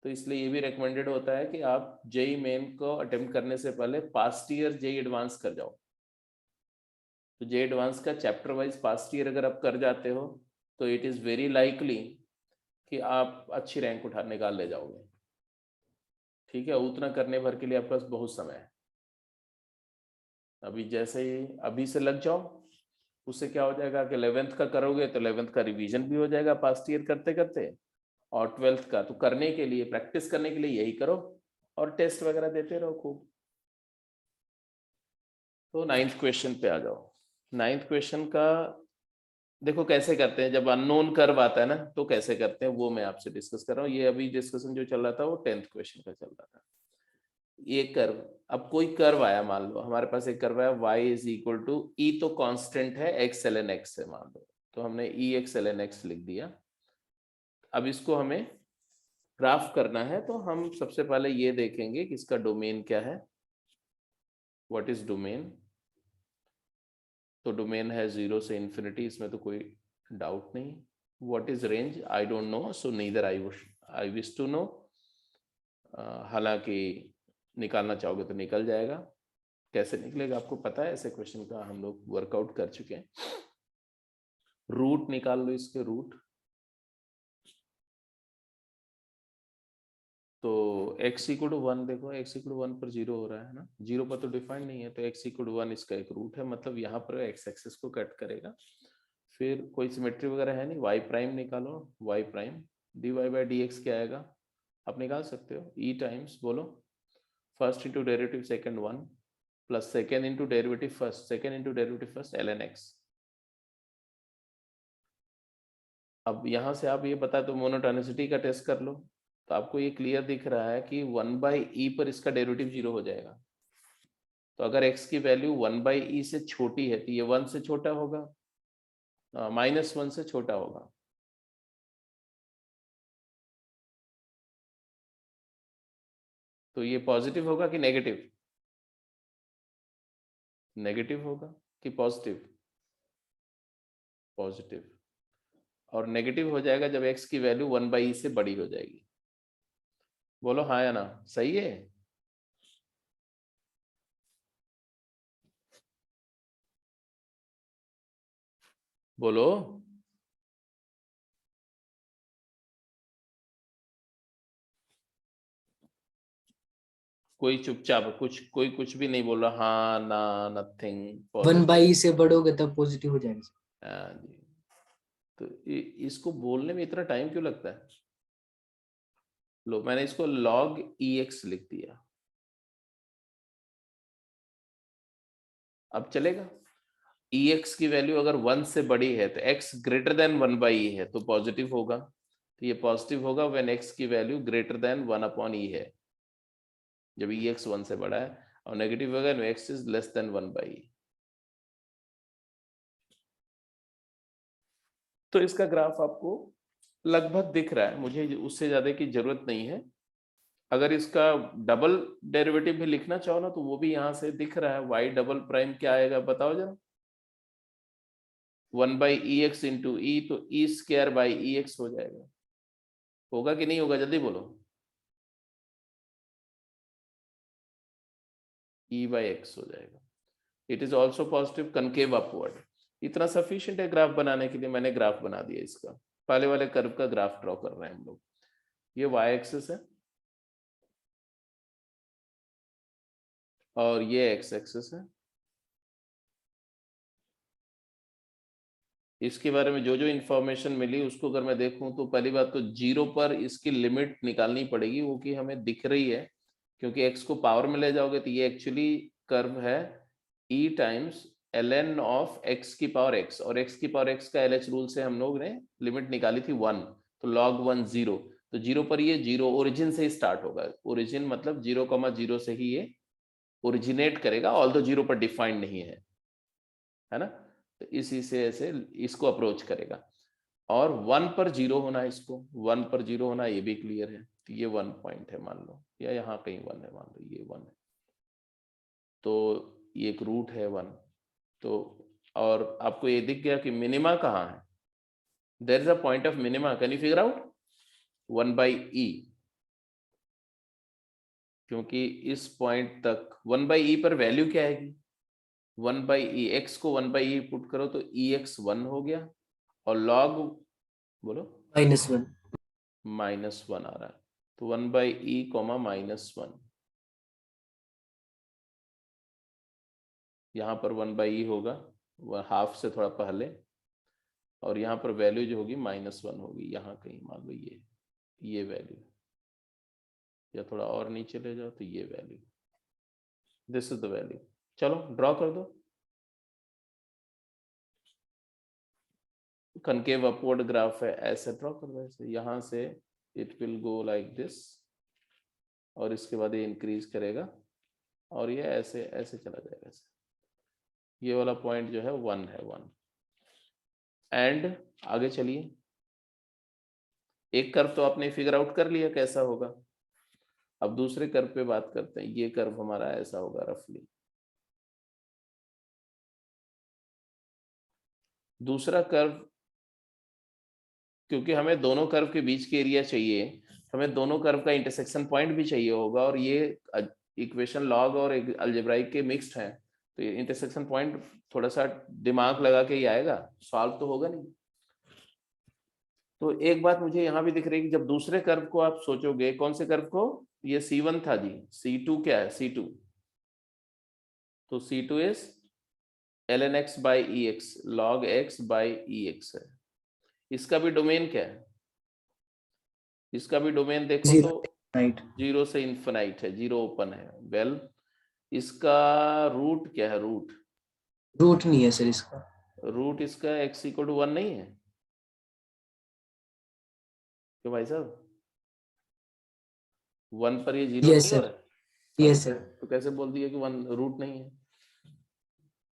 तो इसलिए ये भी रिकमेंडेड होता है कि आप जेई मेन को अटेम्प्ट करने से पहले पास्ट ईयर जेई एडवांस कर जाओ। तो जेई एडवांस का चैप्टर वाइज पास्ट ईयर अगर आप कर जाते हो तो इट इज़ वेरी लाइकली कि आप अच्छी रैंक निकाल ले जाओगे। ठीक है, उतना करने भर के लिए आपके पास बहुत समय है। अभी जैसे ही अभी से लग जाओ, उससे क्या हो जाएगा कि 11th का करोगे तो 11th का रिवीजन भी हो जाएगा पास्ट ईयर करते करते, और 12th का तो करने के लिए, प्रैक्टिस करने के लिए यही करो, और टेस्ट वगैरह देते रहो खूब। तो 9th क्वेश्चन पे आ जाओ। 9th क्वेश्चन का देखो कैसे करते हैं, जब अननोन कर्व आता है ना तो कैसे करते हैं वो मैं आपसे डिस्कस कर रहा हूँ। ये अभी डिस्कशन जो चल रहा था वो 10th क्वेश्चन का चल रहा था। ये कर्व, अब कोई कर्व आया, मान लो हमारे पास एक कर्व है y = e, तो कांस्टेंट है x ln x है मान लो, तो हमने ex ln x लिख दिया। अब इसको हमें ग्राफ करना है, तो हम सबसे पहले ये देखेंगे कि इसका डोमेन क्या है, व्हाट इज डोमेन। तो डोमेन है 0 से इन्फिनिटी, इसमें तो कोई डाउट नहीं। What is range, I don't know, so neither I wish to know. हालांकि निकालना चाहोगे तो निकल जाएगा, कैसे निकलेगा आपको पता है, ऐसे क्वेश्चन का हम लोग वर्कआउट कर चुके हैं। रूट निकाल लो इसके, रूट, तो x = 1, देखो x = 1 पर 0 हो रहा है ना, 0 पर तो डिफाइंड नहीं है, तो x = 1 इसका एक रूट है, मतलब यहाँ पर x एक्सिस को कट करेगा। फिर कोई सिमेट्री वगैरह है नहीं, y प्राइम निकालो, y प्राइम dy/dx क्या आएगा, आप निकाल सकते हो, e टाइम्स, बोलो, first into derivative second 1 plus second into derivative first, second into derivative first ln x। अब यहाँ से आप ये बता तो मोनोटोनिसिटी का टेस्ट कर लो, तो आपको ये क्लियर दिख रहा है कि 1/e पर इसका डेरिवेटिव 0 हो जाएगा। तो अगर x की वैल्यू 1/e से छोटी है तो ये 1 से छोटा होगा, -1 से छोटा होगा। तो ये पॉजिटिव होगा कि नेगेटिव, नेगेटिव होगा कि पॉजिटिव, पॉजिटिव। और नेगेटिव हो जाएगा जब x की वैल्यू 1/e से बड़ी हो जाएगी। बोलो हाँ या ना, सही है? बोलो। कोई चुपचाप, कोई कुछ भी नहीं बोल रहा, हाँ ना, नथिंग। 1/e से बढ़ोगे तब पॉजिटिव हो जाएगा। हाँ जी। तो इसको बोलने में इतना टाइम क्यों लगता है? लो, मैंने इसको log ex लिख दिया। अब चलेगा? ex की वैल्यू अगर 1 से बड़ी है तो x ग्रेटर देन 1/e है तो पॉजिटिव होगा। तो ये पॉजिटिव होगा व्हेन x की वैल्यू ग्रेटर देन 1/e है, जब ex 1 से बड़ा है, और नेगेटिव होगा when x is less than 1/e। तो इसका ग्राफ आपको लगभग दिख रहा है, मुझे उससे ज्यादा की जरूरत नहीं है। अगर इसका डबल डेरिवेटिव भी लिखना चाहो ना तो वो भी यहां से दिख रहा है। y डबल प्राइम क्या आएगा बताओ जरा? 1/ex इंटू ई, तो e स्क्वायर बाई ex हो जाएगा। होगा कि नहीं होगा, जल्दी बोलो। e/x हो जाएगा। It is also positive concave upward. इतना सफिशिएंट है ग्राफ बनाने के लिए, मैंने ग्राफ बना दिया इसका। पहले वाले कर्व का ग्राफ ड्रॉ कर रहे हैं हम लोग। ये y एक्सिस है और ये x एक्सिस है। इसके बारे में जो जो इंफॉर्मेशन मिली उसको अगर मैं देखूं तो पहली बात तो 0 पर इसकी लिमिट निकालनी पड़ेगी, वो कि हमें दिख रही है, क्योंकि x को पावर में ले जाओगे तो ये एक्चुअली कर्व है e times ln of x की पावर x, और x की पावर x का LH रूल से हम लोग ने लिमिट निकाली थी 1, तो log 1 0, तो 0 पर ये 0 ओरिजिन से ही स्टार्ट होगा। ओरिजिन मतलब 0,0 से ही ये ओरिजिनेट करेगा, ऑल दो 0 पर डिफाइंड नहीं है ना। तो इसी से ऐसे इसको अप्रोच करेगा, और 1 पर 0 होना, इसको 1 पर 0 होना, ये भी क्लियर है। तो ये 1 पॉइंट है मान लो, या यहाँ कहीं 1 है, मान लो ये 1 है, तो ये एक रूट है 1। तो और आपको ये दिख गया कि मिनिमा कहाँ है, there is a point of minima, can you figure out? 1/e, क्योंकि इस पॉइंट तक 1/e पर वैल्यू क्या आएगी? 1/e, x को 1/e पुट करो तो ex 1 हो गया, और log बोलो -1 -1 आ रहा है, तो 1/e -1, यहाँ पर 1/e होगा, वह हाफ से थोड़ा पहले, और यहाँ पर वैल्यू जो होगी -1 होगी, यहाँ कहीं मान लो ये वैल्यू, या थोड़ा और नीचे ले जाओ तो ये value, this is the value. चलो ड्रॉ कर दो। कनकेव अपवर्ड ग्राफ है, ऐसे ड्रॉ कर दो, ऐसे यहाँ से it will go like this, और इसके बाद ये इंक्रीज करेगा, और ये ऐसे ऐसे चला जाएगा ऐसे। ये वाला पॉइंट जो है 1 है, 1। एंड आगे चलिए, एक कर्व तो आपने फिगर आउट कर लिया कैसा होगा, अब दूसरे कर्व पे बात करते हैं। ये कर्व हमारा ऐसा होगा रफली। दूसरा कर्व, क्योंकि हमें दोनों कर्व के बीच के एरिया चाहिए, हमें दोनों कर्व का इंटरसेक्शन पॉइंट भी चाहिए होगा, और ये इक्वेशन लॉग और अलजेब्राइक के मिक्स्ड हैं, तो ये इंटरसेक्शन पॉइंट थोड़ा सा दिमाग लगा के ही आएगा, सॉल्व तो होगा नहीं। तो एक बात मुझे यहाँ भी दिख रही है कि जब दूसरे कर्व को आप सोचोगे, कौन से कर्व को, ये C1 था जी, C2 क्या है, C2, तो C2 is ln x by ex, log x by ex है। इसका भी डोमेन क्या है, इसका भी डोमेन देखो तो 0 से इन्फिनाइट है, 0 ओपन है। वेल इसका रूट क्या है, रूट नहीं है सर इसका। रूट इसका x = 1 नहीं है क्यों भाई साहब? 1 पर ये 0 यस नहीं हो सर, रहा है, यस सर। तो कैसे बोल दिया कि 1 रूट नहीं है?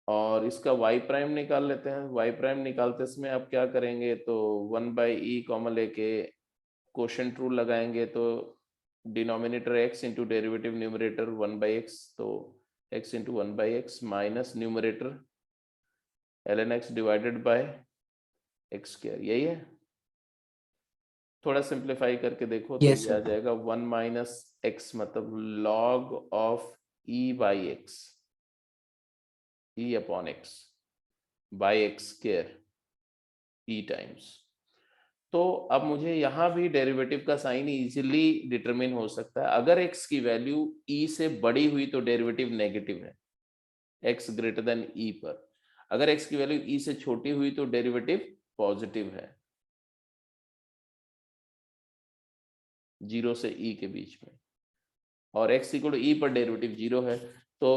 और इसका y प्राइम निकाल लेते हैं। y प्राइम निकालते समय आप क्या करेंगे, तो 1/e कॉमन लेके कोशेंट रूल लगाएंगे, तो denominator x into derivative numerator 1/x, तो x into 1/x minus numerator ln x divided by x square, यही है। थोड़ा सिंप्लीफाई करके देखो तो Yes, ये आ sir. जाएगा 1 माइनस एक्स मतलब log of e by x, e upon x by x square e times. तो अब मुझे यहाँ भी डेरिवेटिव का साइन इजीली डिटरमिन हो सकता है। अगर x की वैल्यू e से बड़ी हुई तो डेरिवेटिव नेगेटिव है, x ग्रेटर देन e पर। अगर x की वैल्यू e से छोटी हुई तो डेरिवेटिव पॉजिटिव है, 0 से e के बीच में, और x इक्वल टू e पर डेरिवेटिव 0 है। तो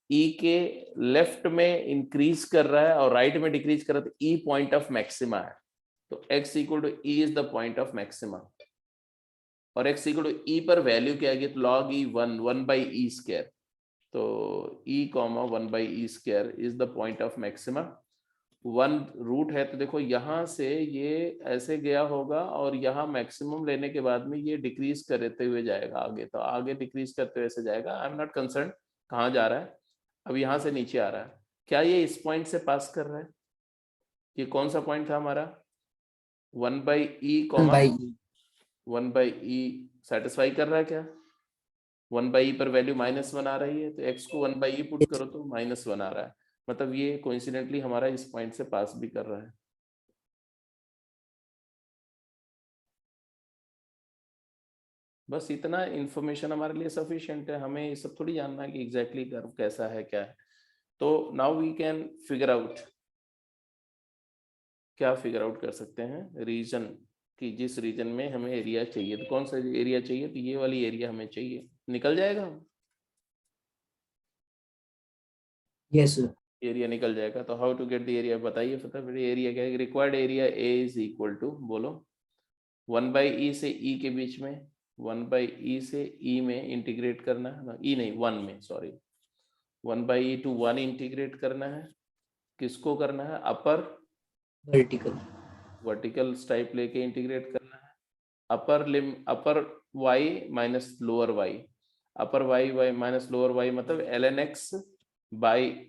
e के लेफ्ट में इंक्रीज कर रहा है और राइट में डिक्रीज कर रहा है, तो e पॉइंट ऑफ मैक्सिमा है। तो x equal to e is the point of maxima, और x इक्वल टू e पर वैल्यू क्या आएगी, तो log e 1 by e square. तो e comma 1 by e square is the point of maxima. 1 root है तो देखो यहाँ से ये ऐसे गया होगा और यहाँ मैक्सिमम लेने के बाद में ये डिक्रीज करते हुए जाएगा आगे, तो आगे डिक्रीज करते हुए ऐसे जाएगा। आई एम नॉट कंसर्न कहाँ जा रहा है, अब यहाँ से नीचे आ रहा है। क्या ये इस पॉइंट से पास कर रहा है? ये कौन सा पॉइंट था हमारा? 1 by E 1 comma by E. 1 by E satisfy कर रहा है क्या? 1 बाई ई पर वैल्यू -1 आ रही है, तो x को 1 बाई ई पुट करो तो -1 आ रहा है। मतलब ये कोइंसिडेंटली हमारा इस पॉइंट से पास भी कर रहा है। बस इतना इंफॉर्मेशन हमारे लिए सफिशिएंट है, हमें ये सब थोड़ी जानना है कि एग्जैक्टली कर्व कैसा है क्या है। तो now we can figure out, क्या फिगर आउट कर सकते हैं, रीजन, कि जिस रीजन में हमें एरिया चाहिए, तो कौन सा एरिया चाहिए, तो ये वाली एरिया हमें चाहिए। निकल जाएगा Yes, sir. एरिया, निकल जाएगा। तो how to get the area बताइए फटाफट। एरिया क्या है? Required area A is equal to, बोलो, 1 बाई ई से ई के बीच में, 1 बाई ई से ई में इंटीग्रेट करना है, ई नहीं 1 में, sorry, 1 by e to 1 integrate करना है। किसको करना है? Upper Vertical. वर्टिकल टाइप लेके इंटीग्रेट करना है। Upper y minus lower y, upper y minus lower y मतलब ln x by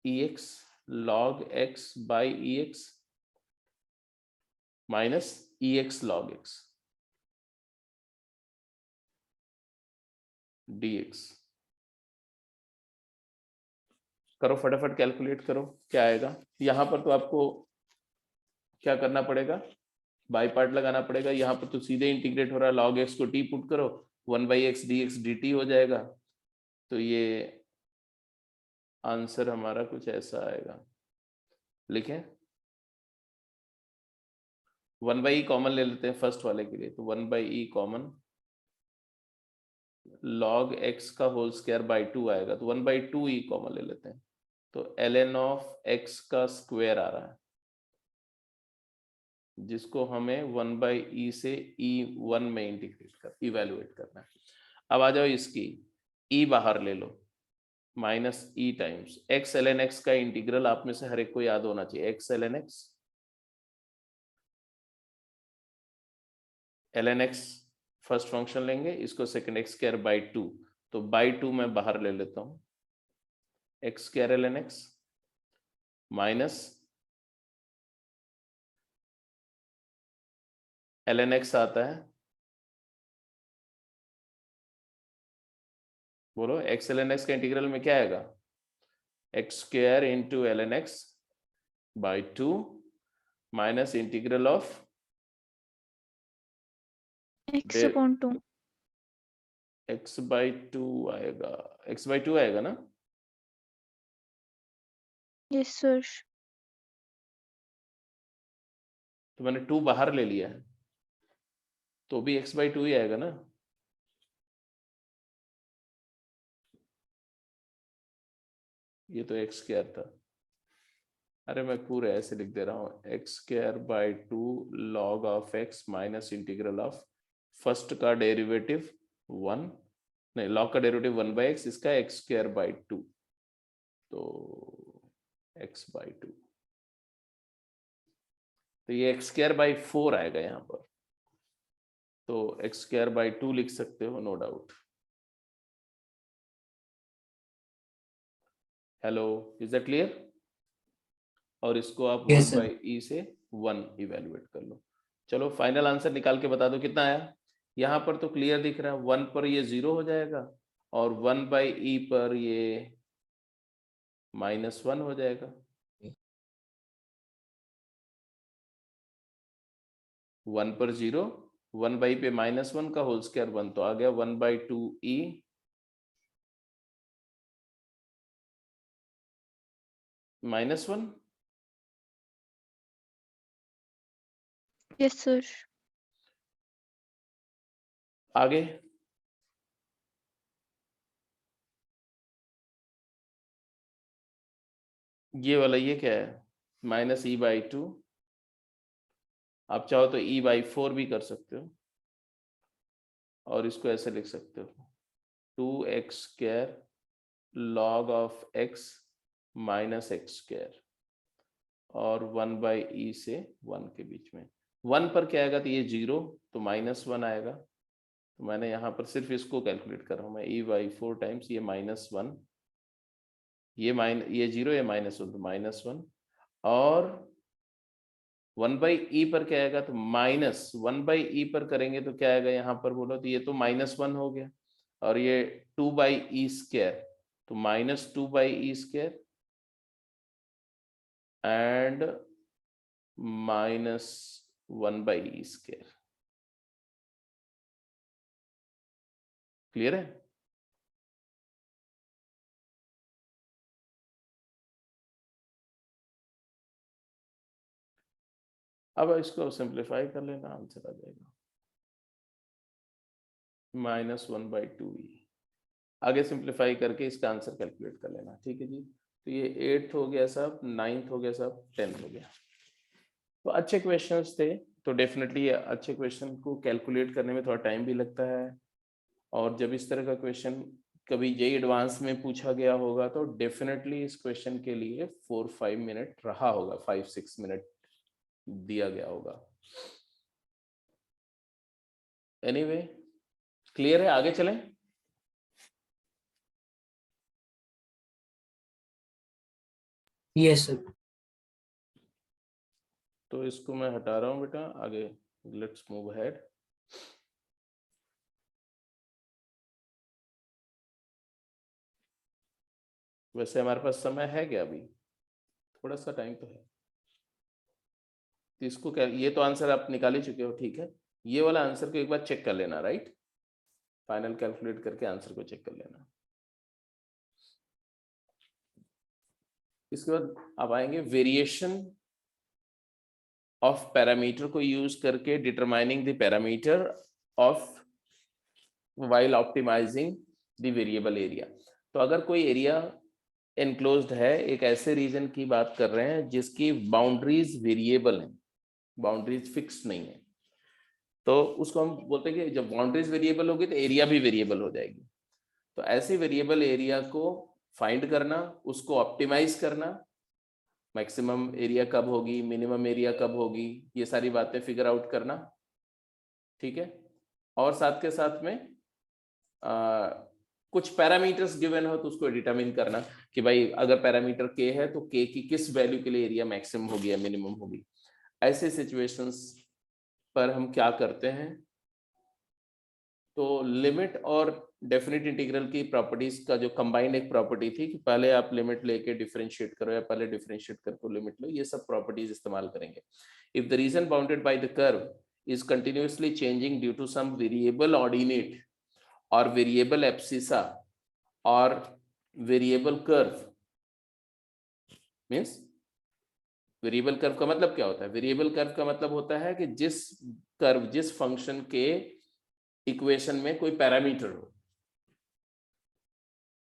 e x log x by e x minus e x log x dx। करो फटाफट calculate करो क्या आएगा। यहाँ पर तो आपको क्या करना पड़ेगा, बाई पार्ट लगाना पड़ेगा। यहाँ पर तो सीधे इंटीग्रेट हो रहा है, log x को t पुट करो, 1 by x D x D T हो जाएगा। तो ये आंसर हमारा कुछ ऐसा आएगा, लिखें 1 बाई ई कॉमन ले लेते हैं फर्स्ट वाले के लिए, तो 1 by E common, log x का होल स्क्वायर बाई 2 आएगा, तो 1 बाई 2 ई कॉमन ले लेते हैं, तो ln ऑफ x का स्क्वायर आ रहा है, जिसको हमें 1 बाई ई से e1 में इंटीग्रेट कर इवेलुएट करना है। अब आ जाओ इसकी e बाहर ले लो, माइनस ई टाइम्स x ln x का इंटीग्रल आप में से हर एक को याद होना चाहिए, x ln x, ln x first function लेंगे, इसको सेकंड x स्क्वायर बाई 2, तो बाई 2 मैं बाहर ले लेता हूं, x square ln x minus ln x आता है, बोलो x ln x का इंटीग्रल में क्या आएगा, x square into ln x by 2 minus integral of x upon 2। x by 2 आएगा, x बाई 2 आएगा ना, यस सर। तो मैंने 2 बाहर ले लिया है, तो भी x बाई 2 ही आएगा ना। ये तो x स्क्वायर था, अरे मैं पूरे ऐसे लिख दे रहा हूँ, x square by 2 log of x minus integral of first का डेरिवेटिव 1, नहीं लॉग का डेरिवेटिव 1 बाई एक्स, इसका एक्स स्क्वायर बाई 2, तो x बाई 2, तो ये एक्स स्क्वायर बाई 4 आएगा यहाँ पर, तो एक्स स्क्वायर बाई 2 लिख सकते हो, no doubt. Hello, is that clear? और इसको आप Yes, 1 sir. बाई ई से 1 इवेलुएट कर लो, चलो फाइनल आंसर निकाल के बता दो कितना आया। यहाँ पर तो क्लियर दिख रहा है, 1 पर ये 0 हो जाएगा और 1/e पर ये -1 हो जाएगा। 1 पर 0, 1/e पे -1 का होल स्क्वायर 1, तो आ गया 1/2e -1। Yes sir. आगे ये वाला ये क्या है, -e/2। आप चाहो तो e/4 भी कर सकते हो और इसको ऐसे लिख सकते हो 2x² log of x - x² और 1/e से 1 के बीच में। 1 पर क्या आएगा, तो ये 0 तो -1 आएगा। तो मैंने यहाँ पर सिर्फ इसको कैलकुलेट कर रहा हूँ मैं, e/4 टाइम्स ये -1, ये 0, ये -1 तो -1 और 1/e पर क्या आएगा, तो -1/e पर करेंगे तो क्या आएगा यहाँ पर बोलो, तो ये तो -1 हो गया और ये 2/e² तो -2/e² एंड -1/e²। क्लियर है? अब इसको सिंप्लीफाई कर लेना, आंसर आ जाएगा -1/2e। आगे सिंप्लीफाई करके इसका आंसर कैलकुलेट कर लेना, ठीक है जी। तो ये 8th हो गया सब, 9th हो गया सब, 10th हो गया। तो अच्छे क्वेश्चंस थे, तो डेफिनेटली अच्छे क्वेश्चन को कैलकुलेट करने में थोड़ा टाइम भी लगता है, और जब इस तरह का क्वेश्चन कभी जेईई एडवांस में पूछा गया होगा तो डेफिनेटली इस क्वेश्चन के लिए 4-5 मिनट रहा होगा, 5-6 मिनट दिया गया होगा। एनीवे क्लियर है, आगे चलें। Yes sir. तो इसको मैं हटा रहा हूं बेटा, आगे लेट्स मूव अहेड। वैसे हमारे पास समय है क्या अभी, थोड़ा सा टाइम तो है, तो इसको क्या, ये तो आंसर आप निकाल ही चुके हो, ठीक है। ये वाला आंसर को एक बार चेक कर लेना, राइट, फाइनल कैलकुलेट करके आंसर को चेक कर लेना। इसके बाद आप आएंगे वेरिएशन ऑफ पैरामीटर को यूज करके determining the parameter of while optimising the variable area. तो अगर कोई एरिया एनक्लोज्ड है, एक ऐसे रीजन की बात कर रहे हैं जिसकी बाउंड्रीज वेरिएबल हैं, बाउंड्रीज फिक्स नहीं है, तो उसको हम बोलते हैं कि जब बाउंड्रीज वेरिएबल होगी तो एरिया भी वेरिएबल हो जाएगी। तो ऐसे वेरिएबल एरिया को फाइंड करना, उसको ऑप्टिमाइज करना, मैक्सिमम एरिया कब होगी, मिनिमम एरिया कब होगी, ये सारी बातें फिगर आउट करना, ठीक है। और साथ के साथ में कुछ पैरामीटर्स गिवन हो तो उसको डिटरमिन करना कि भाई अगर पैरामीटर k है तो k की किस वैल्यू के लिए एरिया मैक्सिमम होगी या मिनिमम होगी। ऐसे सिचुएशंस पर हम क्या करते हैं, तो लिमिट और डेफिनेट इंटीग्रल की प्रॉपर्टीज का जो कंबाइंड एक प्रॉपर्टी थी कि पहले आप लिमिट लेके डिफरेंशिएट करो या पहले डिफरेंशिएट करके लिमिट लो, ये सब प्रॉपर्टीज इस्तेमाल करेंगे। If the reason bounded by the curve is continuously changing due to some variable ordinate or variable abscissa or variable curve, means variable curve का मतलब क्या होता है, वेरिएबल कर्व का मतलब होता है कि जिस कर्व, जिस फंक्शन के इक्वेशन में कोई पैरामीटर हो,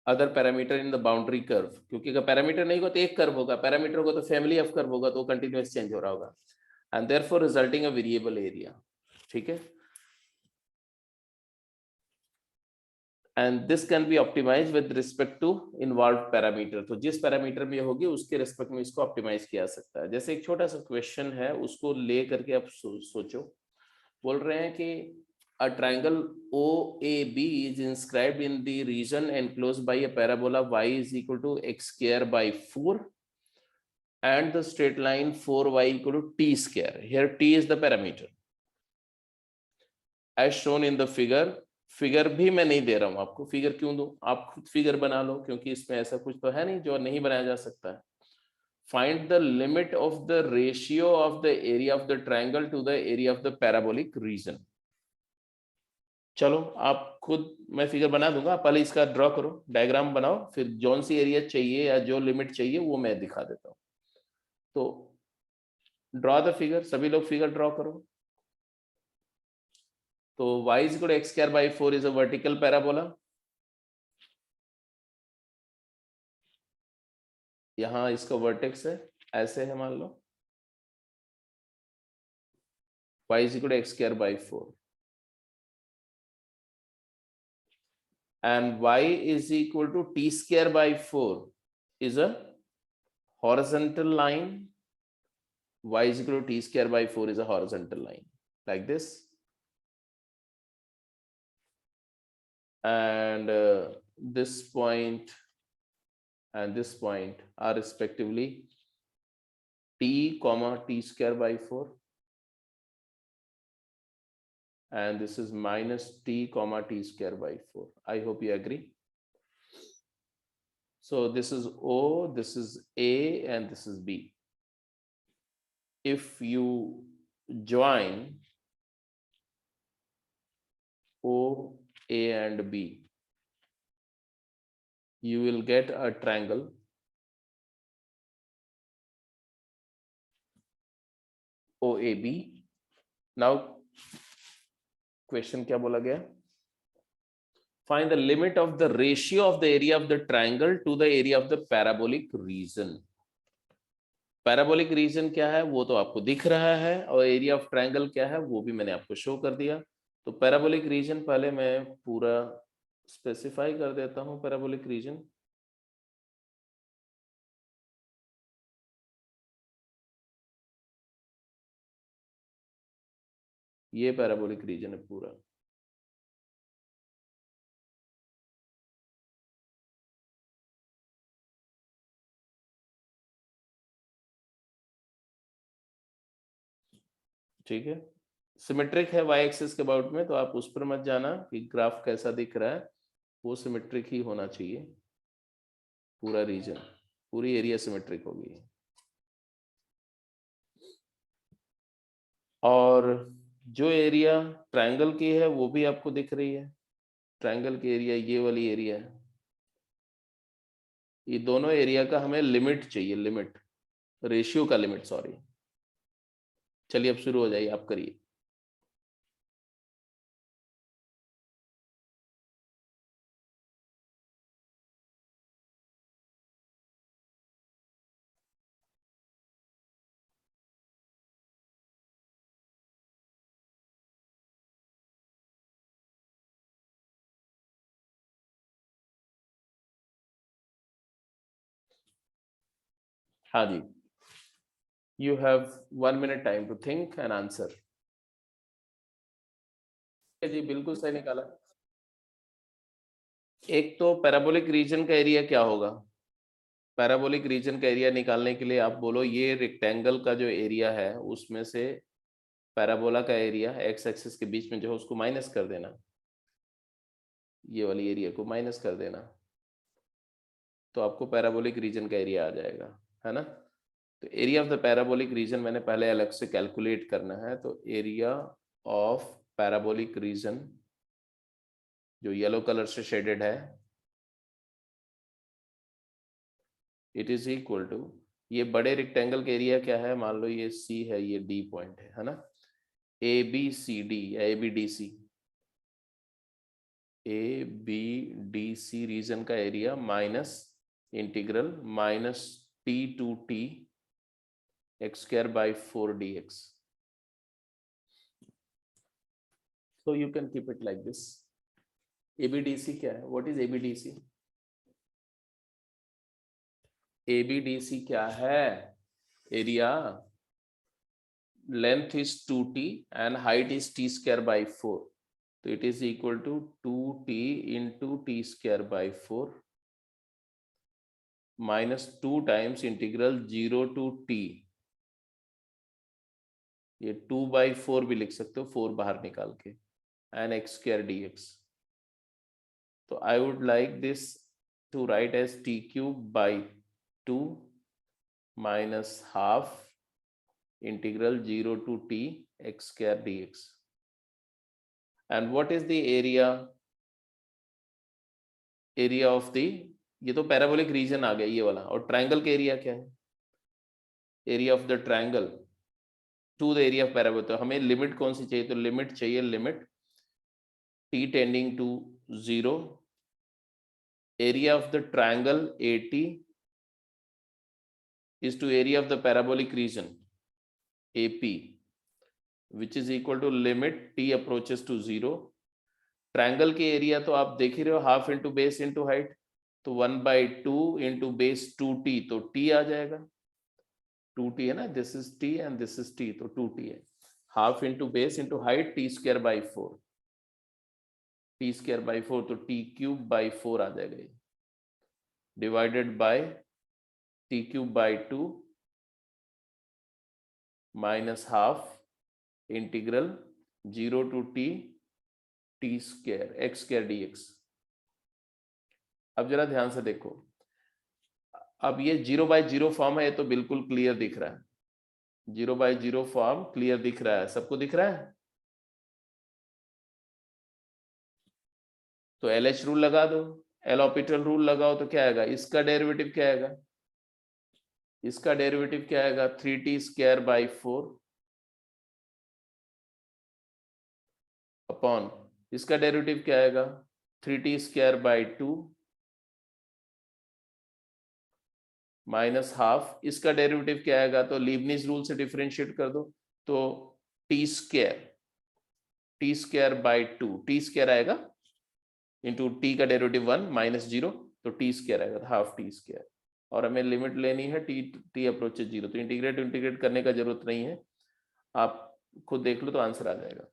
other parameter in the boundary curve, क्योंकि अगर पैरामीटर नहीं होगा तो एक कर्व होगा, पैरामीटर होगा तो फैमिली ऑफ कर्व होगा, तो कंटिन्यूअस चेंज हो रहा होगा, and therefore resulting a variable area, ठीक है। And this can be optimise with respect to involve parameter, तो जिस पैरामीटर में होगी उसके रिस्पेक्ट में इसको ऑप्टिमाइज किया जा सकता है। जैसे एक छोटा सा क्वेश्चन है, उसको ले करके आप सोचो, बोल रहे हैं कि a triangle OAB is inscribed in the region enclosed by a parabola y is equal to x²/4 and the straight line 4y equal to t². Here t is the parameter. As shown in the figure. Figure भी मैं नहीं दे रहा हूं आपको, figure क्यों दूं, आप खुद फिगर बना लो, क्योंकि इसमें ऐसा कुछ तो है नहीं जो नहीं बनाया जा सकता है। Find the limit of the ratio of the area of the triangle to the area of the parabolic region. चलो आप खुद, मैं फिगर बना दूंगा, पहले इसका ड्रॉ करो, डायग्राम बनाओ, फिर जौन सी एरिया चाहिए या जो लिमिट चाहिए वो मैं दिखा देता हूं। तो ड्रॉ द फिगर, सभी लोग फिगर ड्रॉ करो। तो y is equal to x square by 4 is a vertical parabola। यहां इसका वर्टेक्स है, ऐसे है मान लो, y is equal to x square by 4 and y is equal to t square by 4 is a horizontal line। y is equal to t square by 4 is a horizontal line like this, and this point and this point are respectively t comma t square by 4, and this is minus t comma t square by 4. I hope you agree. So this is O, this is A, and this is B. If you join O, A, and B, you will get a triangle OAB. Now, question क्या बोला गया? Find the limit of the ratio of the area of the triangle to the area of the parabolic region. Parabolic region क्या है वो तो आपको दिख रहा है, और एरिया ऑफ ट्रायंगल क्या है वो भी मैंने आपको शो कर दिया। तो पैराबोलिक रीजन पहले मैं पूरा स्पेसिफाई कर देता हूं। पैराबोलिक रीजन ये पैराबोलिक रीजन है पूरा। ठीक है, सिमेट्रिक है वाई एक्सिस के अबाउट में, तो आप उस पर मत जाना कि ग्राफ कैसा दिख रहा है, वो सिमेट्रिक ही होना चाहिए। पूरा रीजन, पूरी एरिया सिमेट्रिक होगी। और जो एरिया ट्रायंगल की है वो भी आपको दिख रही है। ट्रायंगल की एरिया ये वाली एरिया है। ये दोनों एरिया का हमें लिमिट चाहिए, लिमिट, रेशियो का लिमिट, सॉरी। चलिए अब शुरू हो जाइए, आप करिए। हाँ जी, you have 1 minute time to think and answer। जी बिल्कुल सही निकाला। एक तो पैराबोलिक रीजन का एरिया क्या होगा? पैराबोलिक रीजन का एरिया निकालने के लिए आप बोलो ये रेक्टेंगल का जो एरिया है उसमें से पैराबोला का एरिया एक्स एक्सिस के बीच में जो है उसको माइनस कर देना, ये वाली एरिया को माइनस कर देना, तो आपको पैराबोलिक रीजन का एरिया आ जाएगा, है ना। तो area of the parabolic region मैंने पहले अलग से कैलकुलेट करना है। तो एरिया ऑफ पैराबोलिक रीजन जो येलो कलर से शेडेड है, इट इज इक्वल टू, ये बड़े रेक्टेंगल का एरिया क्या है, मान लो ये सी है, ये डी पॉइंट है ना, ए बी सी डी या A B D C, A B D C region का area minus integral minus t to t x square by 4 dx। So you can keep it like this। ABDC क्या है? What is ABDC? ABDC क्या है? Area, length is 2t and height is t square by 4। तो it is equal to 2t into t square by 4 minus 2 times integral 0 to t। ये 2 by 4 भी लिख सकते हो, 4 बाहर निकाल के, and x square dx. So I would like this to write as t cube by 2 minus half integral 0 to t x square dx. And what is the area of the, ये तो parabolic reason आ गया ये वाला, और triangle का area क्या है? Area of the triangle to the area of parabola. तो हमें लिमिट कौन सी चाहिए? तो लिमिट चाहिए, limit t tending to 0, area of the triangle AT is to area of the parabolic region AP, which is equal to limit t approaches to 0. Triangle के area तो आप देख ही रहे हो, half into base into height, तो 1/2 into base 2t, तो t आ जाएगा. 2t है ना, this is t and this is t, तो 2t है. Half into base into height t square by 4, t square by 4, तो t क्यूब बाई 4 आ जाएगा ये, divided by t cube by 2 minus half integral 0 to t t square x square dx. अब जरा ध्यान से देखो, अब ये 0/0 फॉर्म है, ये तो बिल्कुल क्लियर दिख रहा है. 0/0 फॉर्म क्लियर दिख रहा है, सबको दिख रहा है. तो LH रूल लगा दो, एल'हॉपिटल रूल लगाओ, तो क्या आएगा? इसका डेरिवेटिव क्या आएगा? इसका डेरिवेटिव क्या आएगा? 3t स्क्वायर बाई 4 अपॉन, इसका डेरिवेटिव क्या आएगा? 3t square by 2 minus half, इसका डेरिवेटिव क्या आएगा? तो लीबनिज रूल से डिफरेंशिएट कर दो, तो t square by 2, t square आएगा इंटू t का डेरिवेटिव 1 माइनस 0, तो t स्क्वायर आएगा, हाफ t स्क्वायर. और हमें लिमिट लेनी है t अप्रोचेस 0, तो इंटीग्रेट करने का जरूरत नहीं है, आप खुद देख लो तो आंसर आ जाएगा.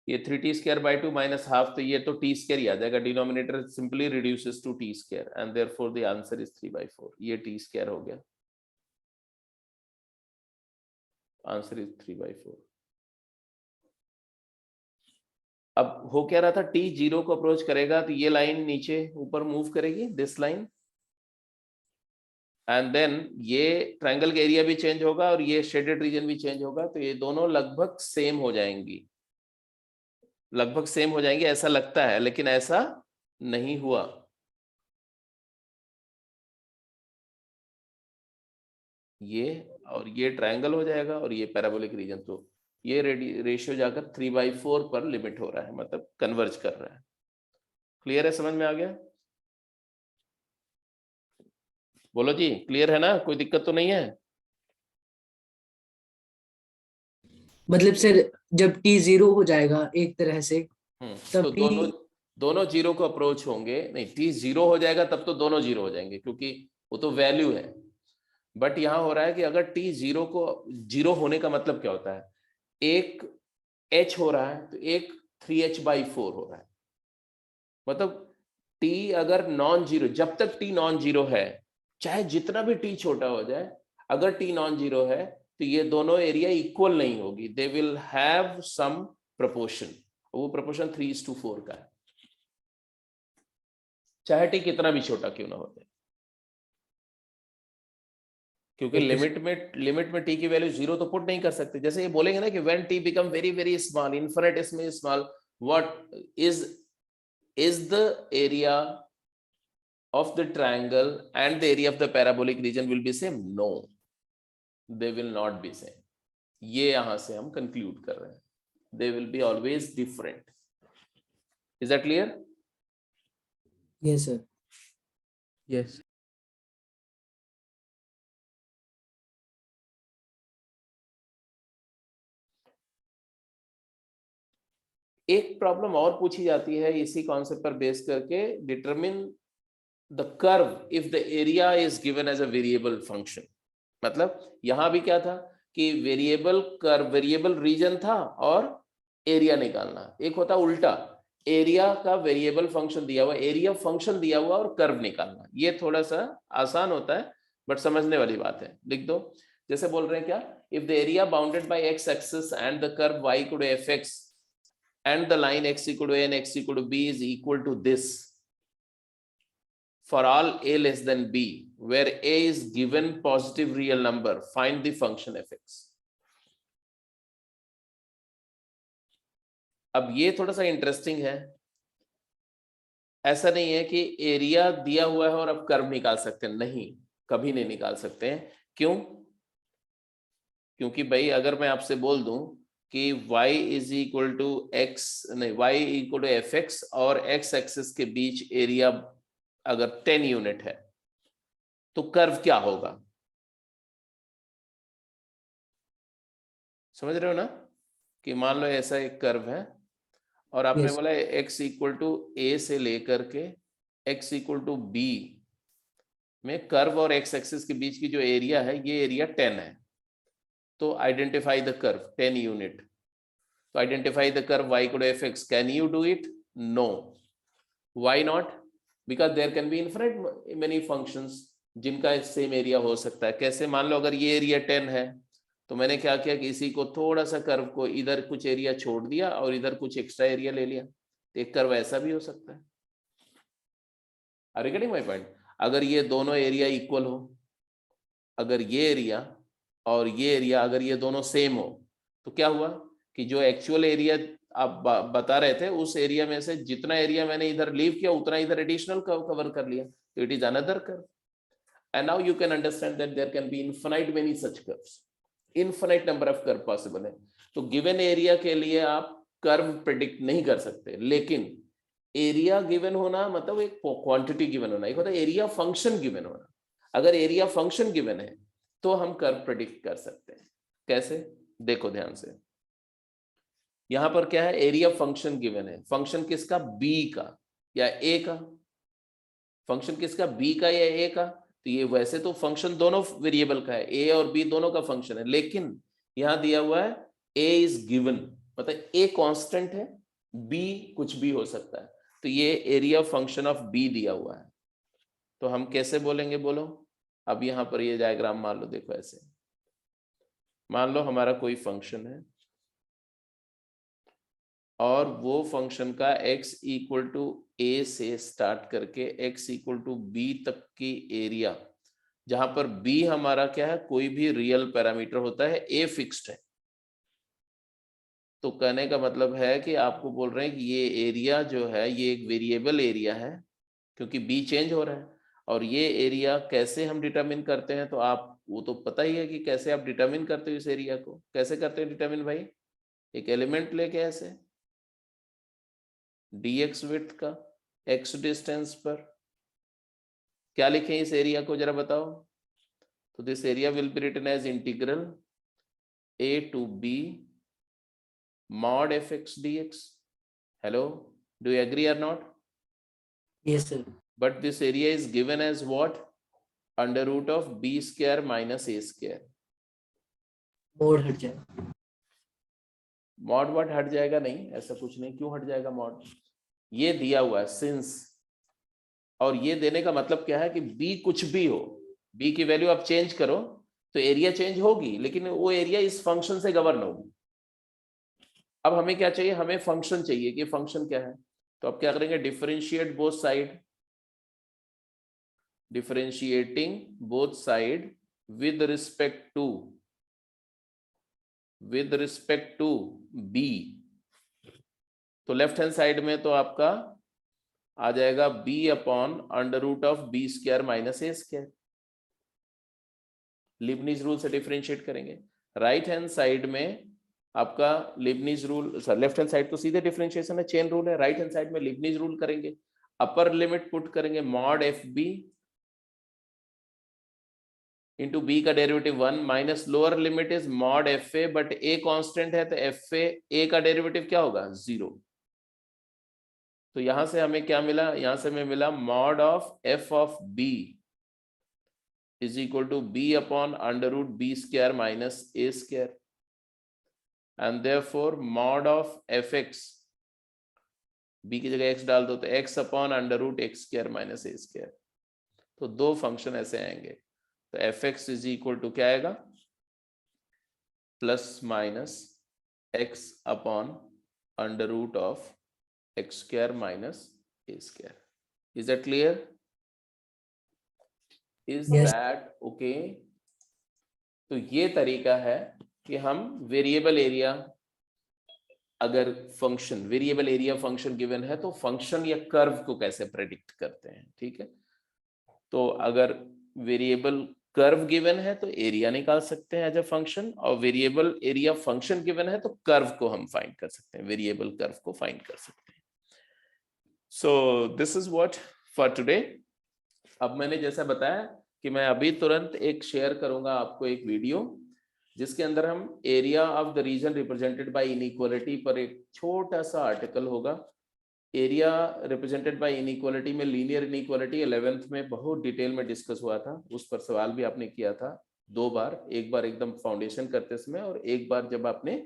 ये 3t square by 2 minus half, तो ये तो t स्क्वायर ही आ जाएगा, denominator simply reduces to t square and therefore the answer is 3/4. ये t स्क्वायर हो गया, आंसर इज 3/4. अब हो क्या रहा था, t 0 को अप्रोच करेगा तो ये लाइन नीचे ऊपर मूव करेगी, दिस लाइन, एंड देन ये ट्रायंगल का एरिया भी चेंज होगा और ये शेडेड रीजन भी चेंज होगा, तो ये दोनों लगभग सेम हो जाएंगी, लगभग सेम हो जाएंगे ऐसा लगता है, लेकिन ऐसा नहीं हुआ. ये और ये ट्रायंगल हो जाएगा और ये पैराबोलिक रीजन, तो ये रेशियो जाकर 3/4 पर लिमिट हो रहा है, मतलब कन्वर्ज कर रहा है. क्लियर है? समझ में आ गया? बोलो जी, क्लियर है ना? कोई दिक्कत तो नहीं है? मतलब सर जब t 0 हो जाएगा एक तरह से, तो तब t दोनों 0 को अप्रोच होंगे. नहीं, t 0 हो जाएगा तब तो दोनों 0 हो जाएंगे, क्योंकि वो तो वैल्यू है. बट यहां हो रहा है कि अगर t 0 को 0 होने का मतलब क्या होता है? एक h हो रहा है तो एक 3h/4 हो रहा है. मतलब t अगर नॉन जीरो, जब तक t नॉन जीरो है, चाहे जितना भी t छोटा हो जाए, अगर t नॉन जीरो है तो ये दोनों एरिया इक्वल नहीं होगी, they will have some proportion. वो प्रोपोर्शन 3:4 का है, चाहे t कितना भी छोटा क्यों ना हो जाए, क्योंकि लिमिट में t की वैल्यू 0 तो पुट नहीं कर सकते. जैसे ये बोलेंगे ना कि when t become very very small, infinitesimally small, what is the area of the triangle and the area of the parabolic region will be same? No, they will not be same. ये यहां से हम conclude कर रहे हैं, they will be always different. Is that clear? yes sir. Yes. एक problem और पूछी जाती है इसी कॉन्सेप्ट पर बेस करके, determine the curve if the area is given as a variable function. मतलब यहां भी क्या था कि वेरिएबल कर्व, वेरिएबल रीजन था और एरिया निकालना. एक होता उल्टा, एरिया का वेरिएबल फंक्शन दिया हुआ, एरिया फंक्शन दिया हुआ और कर्व निकालना. ये थोड़ा सा आसान होता है बट समझने वाली बात है. लिख दो, जैसे बोल रहे हैं क्या, if the area bounded by x axis and the curve y equal to fx, and the line x equal to a and x equal to b is equal to this for all a less than b, where a is given positive real number, find the function fx. अब ये थोड़ा सा interesting है, ऐसा नहीं है कि area दिया हुआ है और अब कर्व निकाल सकते हैं, नहीं, कभी नहीं निकाल सकते हैं। क्यों? क्योंकि भाई अगर मैं आपसे बोल दूं कि y is equal to x, नहीं, y equal to f x और x एक्सिस के बीच एरिया अगर 10 यूनिट है तो कर्व क्या होगा? समझ रहे हो ना? कि मान लो ऐसा एक कर्व है और आपने Yes. बोला x इक्वल टू a से लेकर के x इक्वल टू b में कर्व और x एक्सिस के बीच की जो एरिया है ये एरिया 10 है। तो आइडेंटिफाई द कर्व 10 यूनिट। तो identify the curve y equal to fx, can you do it? No. Why not? Because there can be infinite many functions जिनका सेम एरिया हो सकता है। कैसे? मान लो अगर ये एरिया 10 है तो मैंने क्या किया कि इसी को थोड़ा सा कर्व को इधर कुछ एरिया छोड़ दिया और इधर कुछ एक्स्ट्रा एरिया ले लिया, तो एक कर्व ऐसा भी हो सकता है। Are you getting my point? अगर ये दोनों एरिया इक्वल हो, अगर ये एरिया और ये एरिया अगर ये दोनों सेम हो तो क्या हुआ कि जो एक्चुअल एरिया आप बता रहे थे उस एरिया में से जितना एरिया मैंने इधर लीव किया उतना इधर एडिशनल कवर कर लिया, तो it is another curve. And now you can understand that there can be infinite many such curves, infinite number of curve possible है। तो गिवन एरिया के लिए आप कर्व प्रेडिक्ट नहीं कर सकते, लेकिन एरिया गिवन होना मतलब एक क्वांटिटी गिवन होना, एक होता है एरिया फंक्शन गिवन होना। अगर एरिया फंक्शन गिवन है तो हम कर्व प्रेडिक्ट कर सकते हैं। कैसे? देखो ध्यान से, यहां पर क्या है, एरिया फंक्शन गिवन है। फंक्शन किसका? बी का या ए का? फंक्शन किसका? बी का या ए का? तो ये वैसे तो फंक्शन दोनों वेरिएबल का है, ए और बी दोनों का फंक्शन है, लेकिन यहां दिया हुआ है ए इज गिवन, मतलब ए कांस्टेंट है, बी कुछ भी हो सकता है। तो ये एरिया फंक्शन ऑफ बी दिया हुआ है, तो हम कैसे बोलेंगे? बोलो। अब यहां पर ये डायग्राम मान लो, देखो ऐसे मान लो हमारा कोई फंक्शन है और वो फंक्शन का x इक्वल टू ए से स्टार्ट करके x इक्वल टू बी तक की एरिया, जहां पर b हमारा क्या है, कोई भी रियल पैरामीटर होता है, a फिक्स्ड है। तो कहने का मतलब है कि आपको बोल रहे हैं कि ये एरिया जो है ये एक वेरिएबल एरिया है क्योंकि b चेंज हो रहा है। और ये एरिया कैसे हम डिटरमिन करते हैं, तो आप वो तो पता ही है कि कैसे आप डिटरमिन करते हो इस एरिया को। कैसे करते हैं डिटरमिन भाई? एक एलिमेंट लेके ऐसे dx विड्थ का x डिस्टेंस पर क्या लिखें इस एरिया को, जरा बताओ। तो this area will be written as integral a to b mod fx dx. Hello, do you agree or not? Yes, sir. But this area is given as what? Under root of b square minus a square. Mode हट जाएगा। Mod what हट जाएगा? नहीं, ऐसा कुछ नहीं। क्यों हट जाएगा मॉड? ये दिया हुआ है सिंस, और ये देने का मतलब क्या है कि b कुछ भी हो, b की वैल्यू आप चेंज करो तो एरिया चेंज होगी, लेकिन वो एरिया इस फंक्शन से गवर्न होगी। अब हमें क्या चाहिए? हमें फंक्शन चाहिए कि फंक्शन क्या है। तो आप क्या करेंगे? Differentiate both side, differentiating both side with respect to b। तो लेफ्ट हैंड साइड में तो आपका आ जाएगा b upon under root of B square minus A square. Leibniz rule से डिफरेंशिएट करेंगे। राइट हैंड साइड में आपका Leibniz rule, sir left hand side तो सीधे डिफरेंशिएशन है, चेन रूल है। राइट हैंड साइड में लिबनीज रूल करेंगे, अपर लिमिट पुट करेंगे mod F B into B का derivative 1 minus lower limit is mod F A, but a constant है तो एफ ए का डेरिवेटिव क्या होगा? 0। तो यहां से हमें क्या मिला? यहां से हमें मिला mod of f of b is equal to b upon under root b square minus a square, and therefore mod of fx, b की जगह x डाल दो तो x upon under root x square minus a square। तो दो function ऐसे आएंगे, तो fx is equal to क्या आएगा? Plus minus x upon under root of x square minus a square. Is that clear? Is Yes. that okay? तो ये तरीका है कि हम वेरिएबल एरिया, अगर function variable area function given है तो फंक्शन या कर्व को कैसे प्रेडिक्ट करते हैं, ठीक है। तो अगर वेरिएबल कर्व गिवन है तो एरिया निकाल सकते हैं एज अ फंक्शन, और वेरिएबल एरिया फंक्शन गिवन है तो कर्व को हम फाइंड कर सकते हैं, वेरिएबल कर्व को फाइंड कर सकते हैं। So this is what for today. अब मैंने जैसा बताया कि मैं अभी तुरंत एक शेयर करूंगा आपको एक वीडियो जिसके अंदर हम area of the region represented by inequality पर एक छोटा सा आर्टिकल होगा। एरिया रिप्रेजेंटेड बाय इनइक्वालिटी में लीनियर इनइक्वालिटी 11th में बहुत डिटेल में डिस्कस हुआ था, उस पर सवाल भी आपने किया था 2 बार, एक बार एकदम फाउंडेशन करते समय और एक बार जब आपने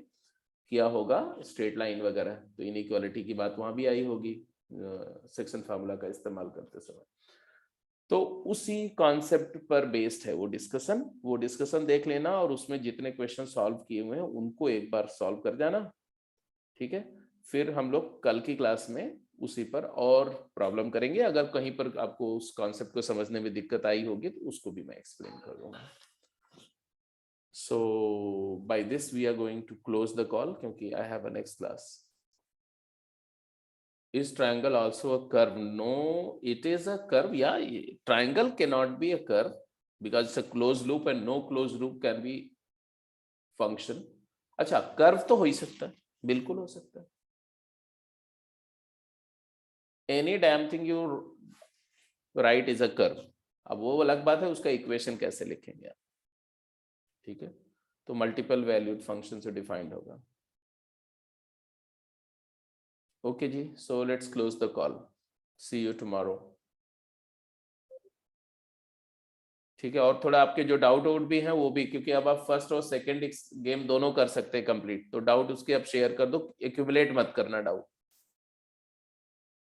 किया होगा स्ट्रेट लाइन वगैरह, तो इनइक्वालिटी की बात वहां भी आई होगी सेक्शन फार्मूला का इस्तेमाल करते समय। तो उसी कॉन्सेप्ट पर बेस्ड है वो डिस्कशन देख लेना और उसमें जितने क्वेश्चन सॉल्व किए हुए हैं उनको एक बार सॉल्व कर जाना, ठीक है। फिर हम लोग कल की क्लास में उसी पर और प्रॉब्लम करेंगे। अगर कहीं पर आपको उस कॉन्सेप्ट को समझने में दिक्कत आई होगी तो उसको भी मैं एक्सप्लेन कर दूंगा। So by this we are going to close the call क्योंकि I have a next class. Is triangle also a curve? No, it is a curve. Yeah, triangle cannot be a curve because it's a closed loop and no closed loop can be function. अच्छा, curve तो हो ही सकता है, बिल्कुल हो सकता है। Any damn thing you write is a curve. अब वो अलग बात है उसका इक्वेशन कैसे लिखेंगे आप, ठीक है। तो मल्टीपल वैल्यूड फंक्शन से डिफाइंड होगा। ओके जी, so let's close the call, see you tomorrow, ठीक है। और थोड़ा आपके जो डाउट आउट भी हैं वो भी, क्योंकि अब आप फर्स्ट और सेकंड गेम दोनों कर सकते हैं कंप्लीट, तो डाउट उसके आप शेयर कर दो, एक्यूमुलेट मत करना डाउट।